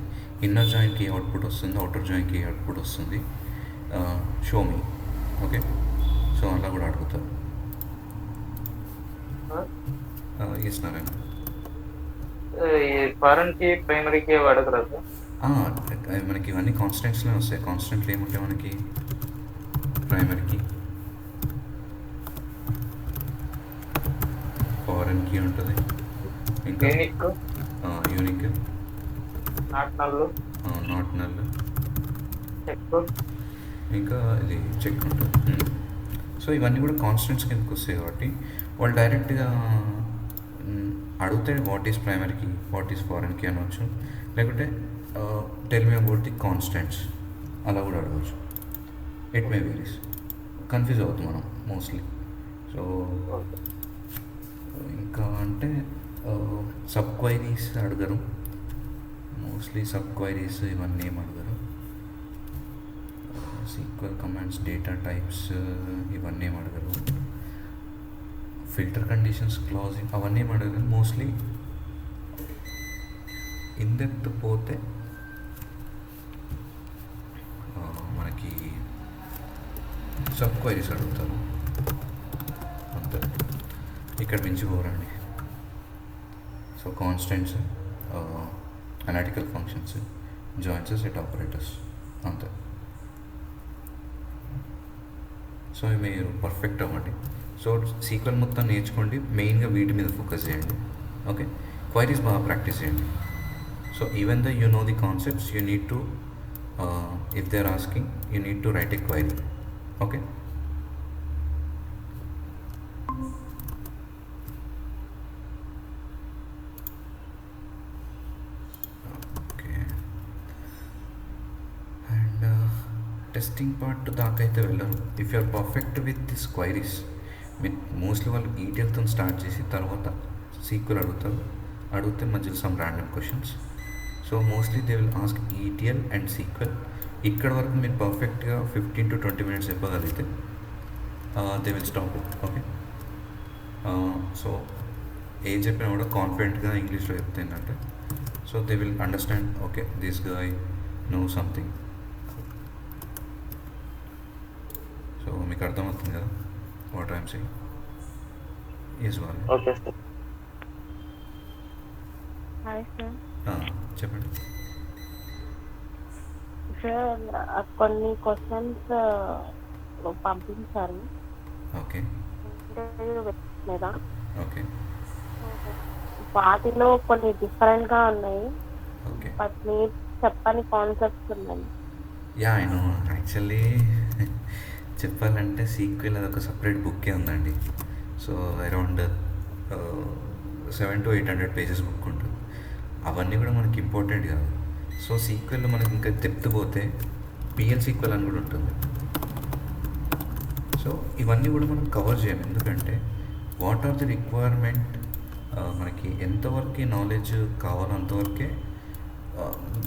A: inner జాయిన్కి ఏ output వస్తుంది, outer జాయిన్కి ఏ output వస్తుంది, show me. Okay, so అలా కూడా అడుగుతారు. Yes Narayana.
B: Foreign కి ప్రైమరీకి అడగరా sir?
A: మనకి ఇవన్నీ కాన్స్టెంట్స్లో వస్తాయి. కాన్స్టెంట్లు ఏముంటాయి మనకి ప్రైమరీకి, ఫారెన్కి ఉంటుంది, ఇంకా యూనిక్, నాట్ నల్, ఇంకా ఇది చెక్ ఉంటుంది. సో ఇవన్నీ కూడా కాన్స్టెంట్స్ కిందకి వస్తాయి కాబట్టి వాళ్ళు డైరెక్ట్గా అడిగితే వాట్ ఈస్ ప్రైమరీకి, వాట్ ఈస్ ఫారెన్కి అనవచ్చు, లేకుంటే tell me about the constants అలా కూడా అడగవచ్చు. It may varies. కన్ఫ్యూజ్ అవుతుంది మనం మోస్ట్లీ. సో ఇంకా అంటే సబ్ క్వైరీస్ అడగరు మోస్ట్లీ. సబ్ క్వైరీస్ ఇవన్నీ ఏం అడగరు. సీక్వెల్ కమాండ్స్, డేటా టైప్స్ ఇవన్నీ ఏం అడగరు. ఫిల్టర్ కండిషన్స్, క్లాజింగ్ అవన్నీ ఏం అడగరు మోస్ట్లీ. ఇన్ డెప్త్ పోతే మనకి సబ్ క్వైరీస్ అడుగుతారు అంతే, ఇక్కడ మించి పోరండి. So constants, analytical functions, joins, set operators అంతే. సో మీరు పర్ఫెక్ట్ అవ్వండి. సో సీక్వెల్ మొత్తం నేర్చుకోండి, మెయిన్గా వీటి మీద ఫోకస్ చేయండి. ఓకే, క్వైరీస్ బాగా ప్రాక్టీస్ చేయండి. So even though you know the concepts, you need to if they are asking you need to write a query. Okay, testing part దాకా అయితే వెళ్ళరు. If you are perfect with this queries, with mostly వాళ్ళు ఈటీఎల్తో start చేసి తర్వాత SQL అడిగితే మధ్యలో some random questions. So mostly they will ask ETL and SQL. ఇక్కడ వరకు మీరు పర్ఫెక్ట్గా 15 to 20 minutes చెప్పగలిగితే they will stop it. Okay, so ఏం చెప్పినా కూడా కాన్ఫిడెంట్గా ఇంగ్లీష్లో చెప్తే ఏంటంటే so they will understand, okay this guy know something. So మీకు అర్థమవుతుంది కదా వాట్ ఐఎమ్ సేయింగ్? ఈజ్ వాళ్ళు
B: ఓకే సార్.
D: Hi sir.
A: చెప్పండి.
D: సార్ కొన్ని క్వశ్చన్స్ పంపించారు
A: ఓకే
D: ఇంటర్వ్యూ మీద.
A: ఓకే
D: వాటిలో కొన్ని డిఫరెంట్గా ఉన్నాయి,
A: ఓకే
D: బట్ మీరు చెప్పని కాన్సెప్ట్స్ ఉన్నాయి.
A: Yeah I know. యాక్చువల్లీ చెప్పాలంటే సీక్వెల్ అది ఒక సపరేట్ బుక్కే ఉందండి. So around 700 to 800 pages book ఉంటుంది. అవన్నీ కూడా మనకి ఇంపార్టెంట్ కాదు. సో సీక్వెల్లో మనకి ఇంకా డెప్త్ పోతే పిఎల్ సీక్వెల్ అని కూడా ఉంటుంది. సో ఇవన్నీ కూడా మనం కవర్ చేయం, ఎందుకంటే వాట్ ఆర్ ది రిక్వైర్మెంట్, మనకి ఎంతవరకు నాలెడ్జ్ కావాలో అంతవరకే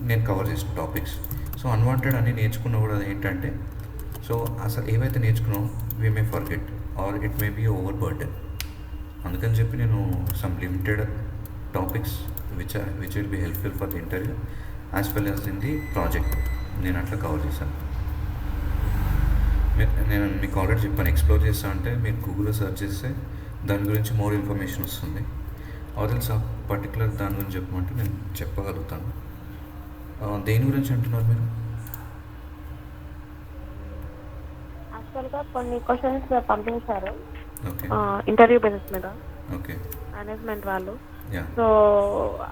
A: నేను కవర్ చేసిన టాపిక్స్. సో అన్వాంటెడ్ అన్నీ నేర్చుకున్నా కూడా అది ఏంటంటే సో అసలు ఏవైతే నేర్చుకున్నామో we may forget or it may be over burden. అందుకని చెప్పి నేను some limited topics which will be helpful for the interview as well as in the project నేను అట్లా కవర్ చేశాను. నేను మీకు ఆల్రెడీ చెప్పాను, ఎక్స్ప్లోర్ చేస్తా అంటే మీరు గూగుల్లో సెర్చ్ చేస్తే దాని గురించి మోర్ ఇన్ఫర్మేషన్ వస్తుంది. ఆర్ఎల్స్ ఆ పర్టికులర్ దాని గురించి చెప్పమంటే నేను చెప్పగలుగుతాను. దేని గురించి అంటున్నారు మీరు?
D: యాక్చువల్గా కొన్ని క్వశ్చన్స్ పంపించారు
A: ఓకే
D: ఇంటర్వ్యూ బేసిస్ మీద
A: ఓకే
D: మేనేజ్మెంట్ వాళ్ళు.
A: యా
D: సో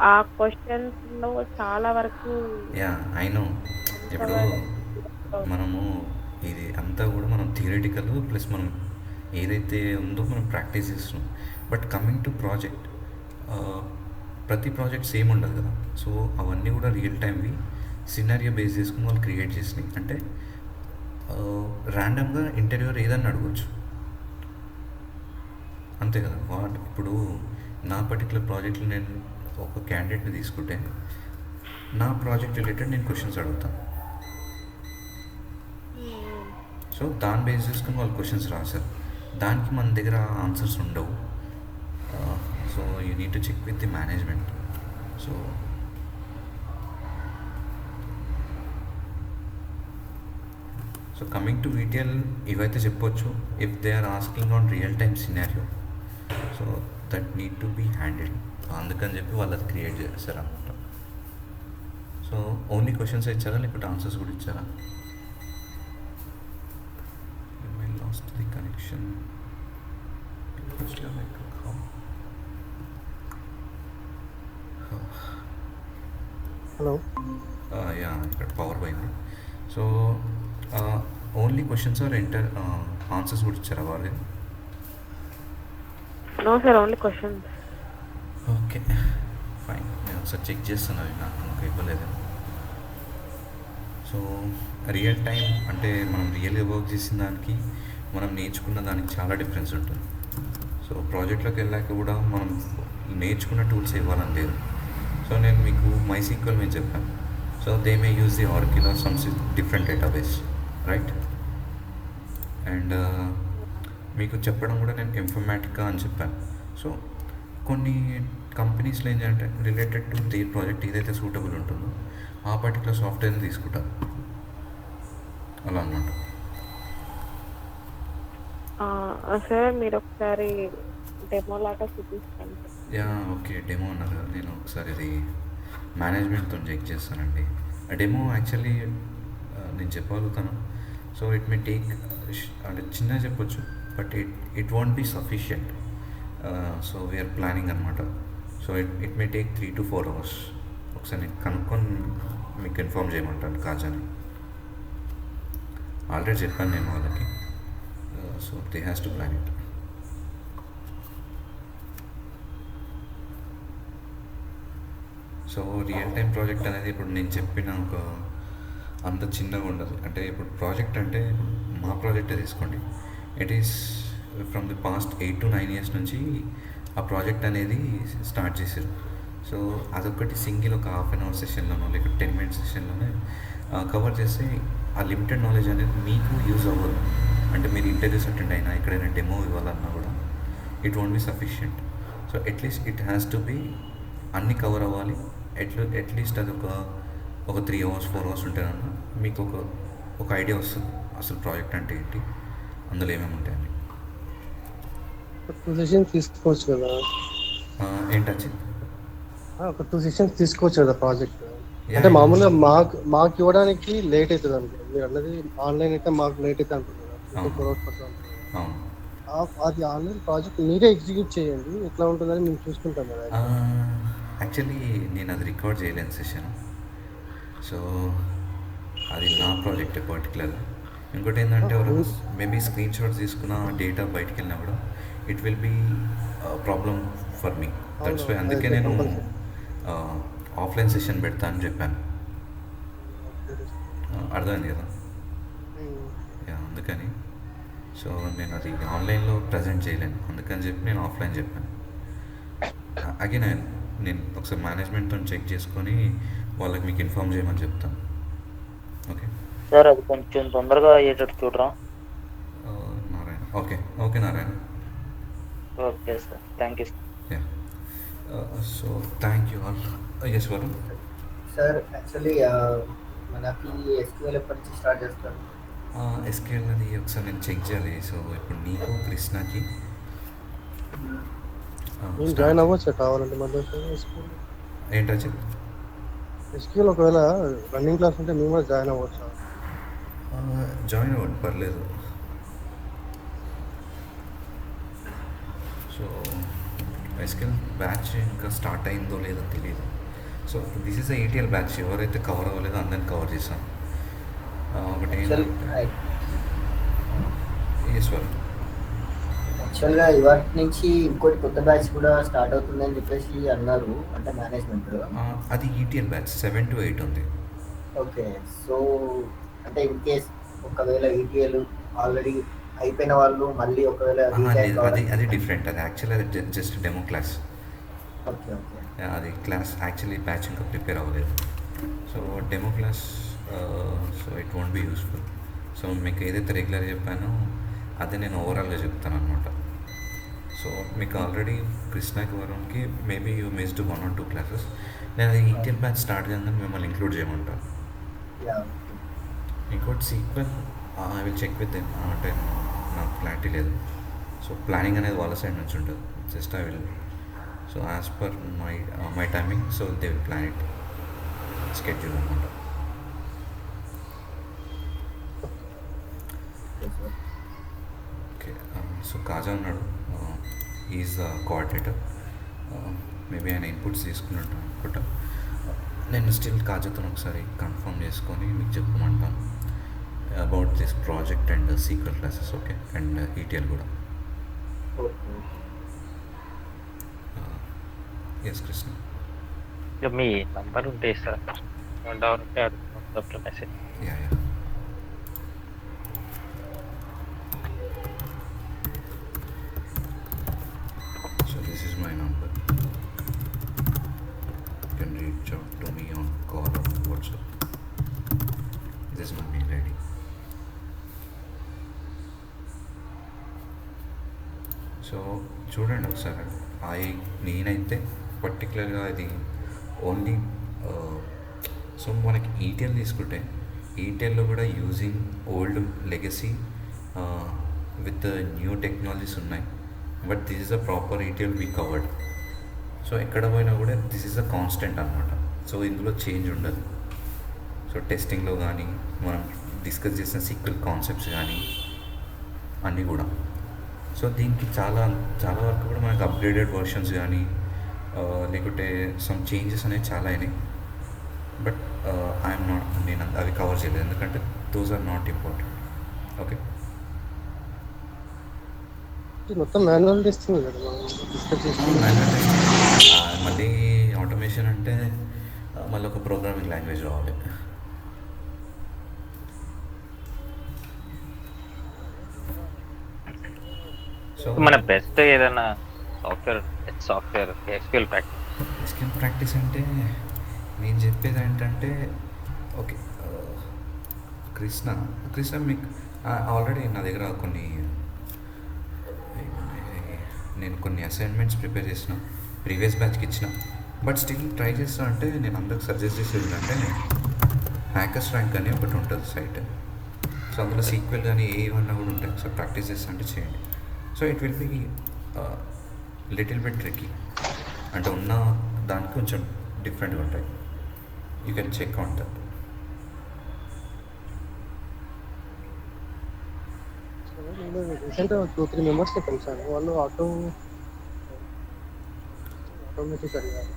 D: ఆ క్వశ్చన్స్లో చాలా వరకు
A: యా ఐ నో. ఇప్పుడు మనము ఇది అంతా కూడా మనం థియరిటికల్ ప్లస్ మనం ఏదైతే ఉందో మనం ప్రాక్టీస్ చేస్తున్నాం. బట్ కమింగ్ టు ప్రాజెక్ట్, ప్రతి ప్రాజెక్ట్ సేమ్ ఉండదు కదా. సో అవన్నీ కూడా రియల్ టైమ్వి సినారియో బేస్ చేసుకుని వాళ్ళు క్రియేట్ చేసినాయి. అంటే ర్యాండమ్గా ఇంటర్వ్యూర్ ఏదన్నా అడగచ్చు, అంతే కదా. ఇప్పుడు నా పర్టికులర్ ప్రాజెక్ట్లో నేను ఒక క్యాండిడేట్ని తీసుకుంటే నా ప్రాజెక్ట్ రిలేటెడ్ నేను క్వశ్చన్స్ అడుగుతాను. సో దాన్ని బేస్ చేసుకుని వాళ్ళు క్వశ్చన్స్ రాశారు, దానికి మన దగ్గర ఆన్సర్స్ ఉండవు. So you need to check with the management. So coming to ETL ఇవైతే చెప్పొచ్చు if they are asking on real time scenario. So that need to be handle. అందుకని చెప్పి వాళ్ళు అది క్రియేట్ చేస్తారు అనమాట. సో ఓన్లీ క్వశ్చన్స్ ఇచ్చారా లేకపోతే ఆన్సర్స్ కూడా ఇచ్చారా? Lost the connection.
E: Hello.
A: Yeah ఇక్కడ పవర్ పోయింది. So only questions or answers కూడా ఇచ్చారా వాళ్ళు?
D: No sir, only questions.
A: Okay fine, నేను ఒకసారి చెక్ చేస్తాను అవి నాకు ఇవ్వలేదు. సో రియల్ టైం అంటే మనం రియల్గా వర్క్ చేసిన దానికి మనం నేర్చుకున్న దానికి చాలా డిఫరెన్స్ ఉంటుంది. సో ప్రాజెక్ట్లోకి వెళ్ళాక కూడా మనం నేర్చుకున్న టూల్స్ ఇవ్వాలని లేదు. సో నేను మీకు MySQL మీద చెప్పాను. So they may use the Oracle or some different database, right? And మీకు చెప్పడం కూడా నేను ఇన్ఫర్మాటికా అని చెప్పాను. సో కొన్ని కంపెనీస్లో ఏంటంటే రిలేటెడ్ టు ది ప్రాజెక్ట్ ఏదైతే సూటబుల్ ఉంటుందో ఆ పర్టికులర్ సాఫ్ట్వేర్ని తీసుకుంటారు, అలా అన్నమాట.
D: సార్ మీరు ఒకసారి డెమో లాగా చూపిస్తాను.
A: యా ఓకే, డెమో అన్నారు కదా, నేను ఒకసారి ఇది మేనేజ్మెంట్తో చెక్ చేస్తానండి. ఆ డెమో యాక్చువల్లీ నేను చెప్పగలుగుతాను. సో ఇట్ మే టేక్, అంటే చిన్నగా చెప్పొచ్చు, but it won't be sufficient. So we're planning అనమాట. So it may take 3 to 4 hours. ఒకసారి నేను కనుక్కొని మీకు ఇన్ఫార్మ్ చేయమంటాను కాజాని. ఆల్రెడీ చెప్పాను నేను వాళ్ళకి. So they has to plan it. So real time project అనేది ఇప్పుడు నేను చెప్పిన ఒక అంత చిన్నగా ఉండదు. అంటే ఇప్పుడు ప్రాజెక్ట్ అంటే మా ప్రాజెక్టే తీసుకోండి, it is from the past 8 to 9 years నుంచి ఆ ప్రాజెక్ట్ అనేది స్టార్ట్ చేశారు. సో అదొకటి సింగిల్ ఒక హాఫ్ అన్ అవర్ సెషన్లోనో లేక 10 మినిట్స్ సెషన్లోనే కవర్ చేస్తే ఆ లిమిటెడ్ నాలెడ్జ్ అనేది మీకు యూజ్ అవ్వదు. అంటే మీరు ఇంటర్వ్యూస్ అటెండ్ అయినా ఎక్కడైనా డెమో ఇవ్వాలన్నా కూడా it won't be sufficient. So at least it has to be అన్నీ కవర్ అవ్వాలి. అట్లీస్ట్ అది ఒక 3 అవర్స్ 4 అవర్స్ ఉంటేనన్నా మీకు ఒక ఐడియా వస్తుంది అసలు ప్రాజెక్ట్ అంటే ఏంటి, అందులో ఏమేమి ఉంటాయని.
E: 2 సెషన్స్ తీసుకోవచ్చు కదా.
A: ఏంటచ్చి
E: ఒక 2 సెషన్స్ తీసుకోవచ్చు కదా ప్రాజెక్ట్. అంటే మామూలుగా మాకు ఇవ్వడానికి లేట్ అవుతుంది అనుకో. మీరు అన్నది ఆన్లైన్ అయితే మాకు లేట్ అవుతుంది అనుకుంటున్నారు.
A: అవును.
E: అది ఆన్లైన్ ప్రాజెక్ట్ మీరే ఎగ్జిక్యూట్ చేయండి, ఎట్లా ఉంటుందని మేము చూసుకుంటాం కదా.
A: యాక్చువల్లీ నేను అది రికార్డ్ చేయలేను సెషన్. సో అది నా ప్రాజెక్ట్ పర్టికులర్గా. ఇంకోటి ఏంటంటే ఎవరు మేబీ స్క్రీన్ షాట్స్ తీసుకున్న డేటా బయటికి వెళ్ళినా కూడా it will be problem for me. That's why అందుకే నేను ఆఫ్లైన్ సెషన్ పెడతా అని చెప్పాను. అర్థమైంది కదా. అందుకని సో నేను అది ఆన్లైన్లో ప్రజెంట్ చేయలేను, అందుకని చెప్పి నేను ఆఫ్లైన్ చెప్పాను. అగైన్ నేను ఒకసారి మేనేజ్మెంట్తో చెక్ చేసుకొని వాళ్ళకి మీకు ఇన్ఫార్మ్ చేయమని చెప్తాను. ఓకే
F: సార్, అది కొంచెం తొందరగా అయ్యేటట్టు చూడరా.
A: Narayana. Okay Narayana.
F: Okay sir, thank you sir.
A: Yeah so thank you all. Yes Varun.
G: Sir actually మనకి ఎస్క్యూఎల్ ఎప్పటి నుంచి స్టార్ట్ చేస్తారు?
A: ఎస్క్యూఎల్ అది ఒకసారి నేను చెక్ చేయాలి. సో ఇప్పుడు నీకు కృష్ణకి
E: మేము జాయిన్ అవ్వచ్చు కావాలంటే మళ్ళీ
A: ఏంటో చెప్పు.
E: ఎస్క్యూఎల్ ఒకవేళ రన్నింగ్ క్లాస్ ఉంటే మేము కూడా జాయిన్ అవ్వచ్చు.
A: జాయిన్ అవ్వండి, పర్లేదు. సో ఎస్క్యూఎల్ బ్యాచ్ ఇంకా స్టార్ట్ అయిందో లేదో తెలియదు. So this is ETL batch. ఎవరైతే కవర్ అవ్వలేదో అందరిని కవర్ చేశాం. ఒకటి
G: యాక్చువల్గా ఇవాటి నుంచి ఇంకోటి కొత్త బ్యాచ్ కూడా స్టార్ట్ అవుతుందని చెప్పేసి అన్నారు, అంటే మేనేజ్మెంట్.
A: అది ETL బ్యాచ్ 7 to 8 ఉంది.
G: ఓకే, సో అంటే ఇన్ కేస్ ఒకవేళ ETL ఆల్రెడీ అయిపోయిన వాళ్ళు మళ్ళీ ఒకవేళ
A: అది డిఫరెంట్. అది యాక్చువల్లీ అది just demo class.
G: Okay okay,
A: అది క్లాస్ యాక్చువల్లీ బ్యాచ్ ఇంకా ప్రిపేర్ అవ్వలేదు. So demo class, so it won't be useful. So మీకు ఏదైతే రెగ్యులర్ చెప్పానో అదే నేను ఓవరాల్గా చెప్తాను అనమాట. సో మీకు ఆల్రెడీ కృష్ణకి వరుణ్కి maybe you missed 1 or 2 classes. నేను అది ETL బ్యాచ్ స్టార్ట్ చేయగానే మిమ్మల్ని ఇంక్లూడ్ చేయమంటాను. ఇంకోటి SQL I will check with them. అంటే నాకు క్లారిటీ లేదు. సో ప్లానింగ్ అనేది వాళ్ళ సైడ్ నుంచి ఉంటుంది. Just I will, so as per my timing, so they will plan it schedule అనమాట. ఓకే, సో కాజా ఉన్నాడు, ఈజ్ ద కోఆర్డినేటర్. మేబీ ఆయన ఇన్పుట్స్ తీసుకున్నట్టు అనుకుంటా. నేను స్టిల్ కాజాతో ఒకసారి కన్ఫర్మ్ చేసుకొని మీకు చెప్పమంటాను about this project and sequel classes. Okay, and ETL కూడా. ఎస్ కృష్ణ.
F: ఇక మీ నంబర్ ఉంటే సార్ డౌన్ ఉంటే అడుగుతాను message.
A: Yeah so this is my number. You can reach out to me on call or WhatsApp. This my mail ID. So చూడండి ఒకసారి. నేనైతే పర్టికులర్గా ఇది ఓన్లీ సో మనకి ETL తీసుకుంటే ETLలో కూడా using old legacy with new technologies ఉన్నాయి. But this is a proper ETL we covered. So ఎక్కడ పోయినా కూడా దిస్ ఈజ్ అ కాన్స్టెంట్ అనమాట. సో ఇందులో చేంజ్ ఉండదు. సో టెస్టింగ్లో కానీ మనం డిస్కస్ చేసిన సీక్వెల్ కాన్సెప్ట్స్ కానీ అన్నీ కూడా. సో దీనికి చాలా వరకు కూడా మనకు అప్గ్రేడెడ్ వర్షన్స్ కానీ లేకుంటే సమ్ చేంజెస్ అనేవి చాలా అయినాయి. బట్ ఐఎమ్ నాట్, నేను అవి కవర్ చేయలేదు ఎందుకంటే those are not important. Okay,
E: మొత్తం మాన్యువల్ టెస్టింగ్ కదా
A: మళ్ళీ ఆటోమేషన్ అంటే మళ్ళీ ఒక ప్రోగ్రామింగ్ లాంగ్వేజ్ రావాలి. సో
F: మన బెస్ట్ ఏదైనా software SQL package
A: skill practice అంటే నేను చెప్పేది ఏంటంటే ఓకే కృష్ణ కృష్ణ మీకు ఆల్రెడీ నా దగ్గర నేను కొన్ని అసైన్మెంట్స్ ప్రిపేర్ చేసిన ప్రీవియస్ బ్యాచ్కి ఇచ్చిన బట్ స్టిల్ ట్రై చేస్తా అంటే నేను అందరికి సజెస్ట్ చేసేది ఏంటంటే హ్యాకర్స్ ర్యాంక్ అని ఒకటి ఉంటుంది సైట్. సో అందులో సీక్వెల్ కానీ ఏవన్నా కూడా ఉంటాయి. సో ప్రాక్టీస్ చేస్తా అంటే చేయండి. So it will be little bit tricky, అంటే ఉన్న దానికి కొంచెం డిఫరెంట్గా ఉంటాయి. You can check on that.
E: నేను రీసెంట్ 2-3 మెంబర్స్ చెప్పాను సార్, వాళ్ళు ఆటోమేటిక్ అడిగారు.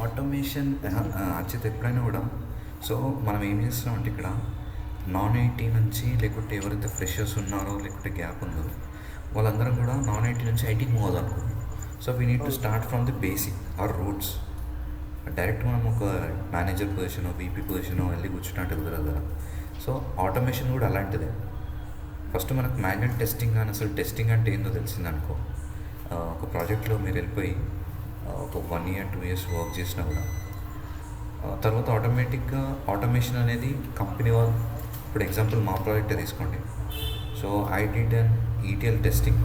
A: ఆటోమేషన్ అచ్చేది ఎప్పుడైనా కూడా. సో మనం ఏం చేస్తున్నామంటే ఇక్కడ నాన్ ఐటీ నుంచి లేకుంటే ఎవరైతే ఫ్రెషర్స్ ఉన్నారో లేకుంటే గ్యాప్ ఉందో వాళ్ళందరం కూడా నాన్ ఐటీ నుంచి ఐటీకి మూవ్ అవుదాం అనుకుంటున్నాం. So we need to start from the basic or roots. Direct మనం ఒక మేనేజర్ పొజిషనో వీపీ పొజిషనో వెళ్ళి కూర్చున్నట్టు కుదరదు కదా. సో ఆటోమేషన్ కూడా అలాంటిదే. ఫస్ట్ మనకు మాన్యువల్ టెస్టింగ్ కానీ అసలు టెస్టింగ్ అంటే ఏందో తెలిసిందనుకో, ఒక ప్రాజెక్ట్లో మీరు వెళ్ళిపోయి ఒక 1 year 2 years వర్క్ చేసినా కూడా తర్వాత ఆటోమేటిక్గా ఆటోమేషన్ అనేది కంపెనీ వాళ్ళు, ఇప్పుడు ఎగ్జాంపుల్ మా ప్రాజెక్టే తీసుకోండి. So I did on ETL testing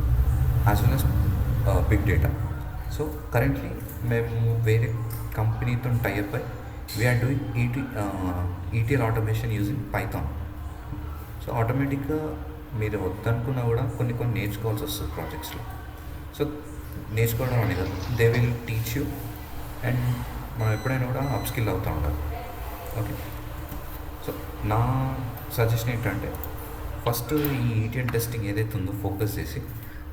A: as well as big data. So currently మేము వేరే కంపెనీతో టైఅప్ అయి we are doing ETL automation using Python. So ఆటోమేటిక్గా మీరు వద్దనుకున్నా కూడా కొన్ని నేర్చుకోవాల్సి వస్తుంది ప్రాజెక్ట్స్లో. సో నేర్చుకోవడం అనేది they will teach you and మనం ఎప్పుడైనా కూడా అప్ స్కిల్ అవుతూ ఉండాలి. ఓకే, సో నా సజెషన్ ఏంటంటే ఫస్ట్ ఈ ETL టెస్టింగ్ ఏదైతే ఉందో ఫోకస్ చేసి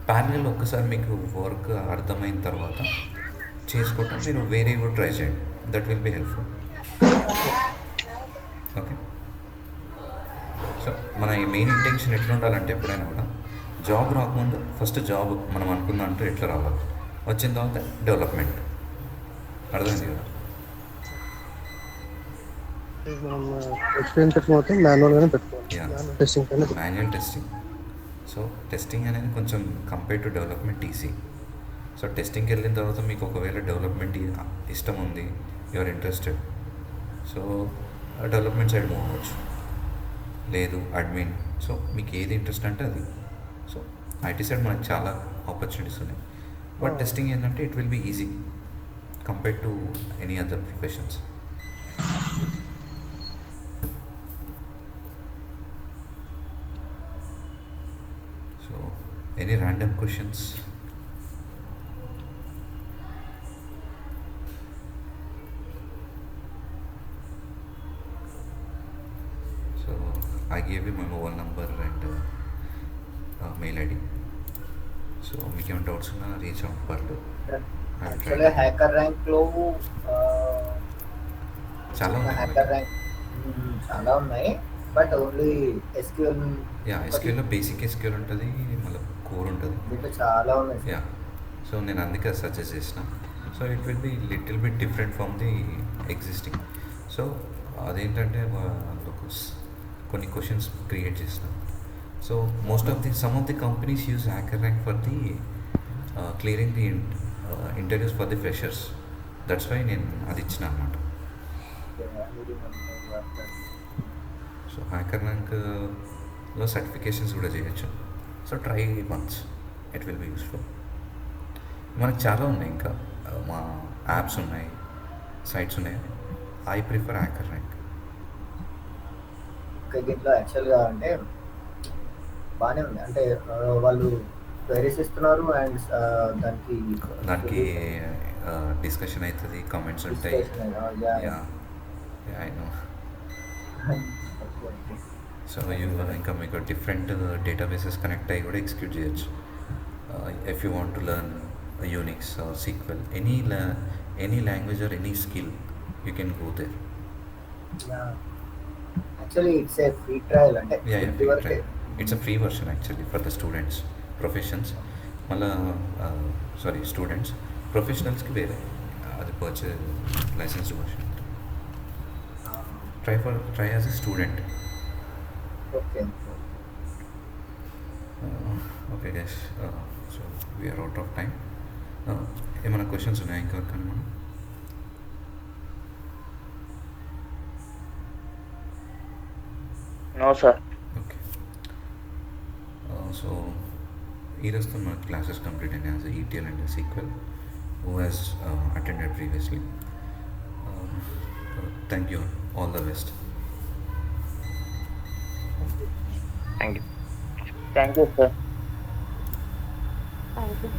A: ప్యారలల్ ఒక్కసారి మీకు వర్క్ అర్థమైన తర్వాత చేసుకోవటం మీరు వేరే కూడా ట్రై చేయండి. That will be helpful. Okay, so మన మెయిన్ ఇంటెన్షన్ ఎట్లా ఉండాలంటే ఎప్పుడైనా కూడా జాబ్ రాకముందు ఫస్ట్ జాబ్ మనం అనుకున్నట్టు ఎట్లా రావాలి, వచ్చిన తర్వాత డెవలప్మెంట్. అర్థమైంది కదా.
E: మనం ఎక్స్పీరియన్స్ పెట్టుకుంటే మాన్యువల్గానే పెట్టుకోవాలి, టెస్టింగ్ కన్నా.
A: Manual testing. సో టెస్టింగ్ అనేది కొంచెం compare to development easy. So టెస్టింగ్కి వెళ్ళిన తర్వాత మీకు ఒకవేళ డెవలప్మెంట్ ఇష్టం ఉంది, your interested, so development side move అవ్వచ్చు. లేదు అడ్మిన్, సో మీకు ఏది ఇంట్రెస్ట్ అంటే అది. సో ఐటీ సైడ్ మనకు చాలా ఆపర్చునిటీస్ ఉన్నాయి. బట్ టెస్టింగ్ ఏంటంటే it will be easy compare to any other professions. So any random questions? So I gave you my mobile number and mail ID. So మీకు ఏమైనా doubts ఉన్నా reach out పర్లేదు.
G: యాక్చువల్గా hacker ర్యాంక్లో
A: చాలా ఉన్నాయి.
G: Hacker rank చాలా ఉన్నాయి, బట్ ఓన్లీ SQL.
A: ఎస్క్యూఎల్లో బేసిక్ ఎస్క్యూఎల్ ఉంటుంది, మళ్ళీ కోర్ ఉంటుంది.
G: దీంట్లో చాలా ఉన్నాయి.
A: సో నేను అందుకే సజెస్ట్ చేసిన. So it will be little bit different from the existing. So అదేంటంటే కొన్ని క్వశ్చన్స్ క్రియేట్ చేస్తాం. So some of the companies use HackerRank for the clearing the interviews for the freshers. That's why నేను అది ఇచ్చిన అనమాట. So hacker ర్యాంక్లో certifications కూడా చేయొచ్చు. So try once, it will be useful. మనకు చాలా ఉన్నాయి, ఇంకా మా యాప్స్ ఉన్నాయి, సైట్స్ ఉన్నాయి. I prefer hacker rank.
G: దీంట్లో యాక్చువల్గా అంటే బాగానే ఉంది, అంటే వాళ్ళు క్వైరీస్ ఇస్తున్నారు అండ్ దానికి
A: డిస్కషన్ అవుతుంది, కామెంట్స్ ఉంటాయి. I know. సో ఇంకా మీకు డిఫరెంట్ డేటాబేసెస్ కనెక్ట్ అయ్యి కూడా ఎగ్జిక్యూట్ చేయొచ్చు. If you want to learn Unix or SQL, any language or any skill, you can go there.
G: Actually, it's a free trial.
A: It's a free version actually for the students, professions. Students. Professionals ki vere adi purchase licensed version. Try as a student.
G: Okay.
A: Okay guys. So we are out of time. ఏమైనా questions ఉన్నాయా ఇంకా?
B: No sir.
A: Okay. So ఈరోజుతో మన classes complete అయినాయి as ETL and SQL who has attended previously. Thank you. All the best.
F: Thank you.
B: Thank you sir.
D: Thank you.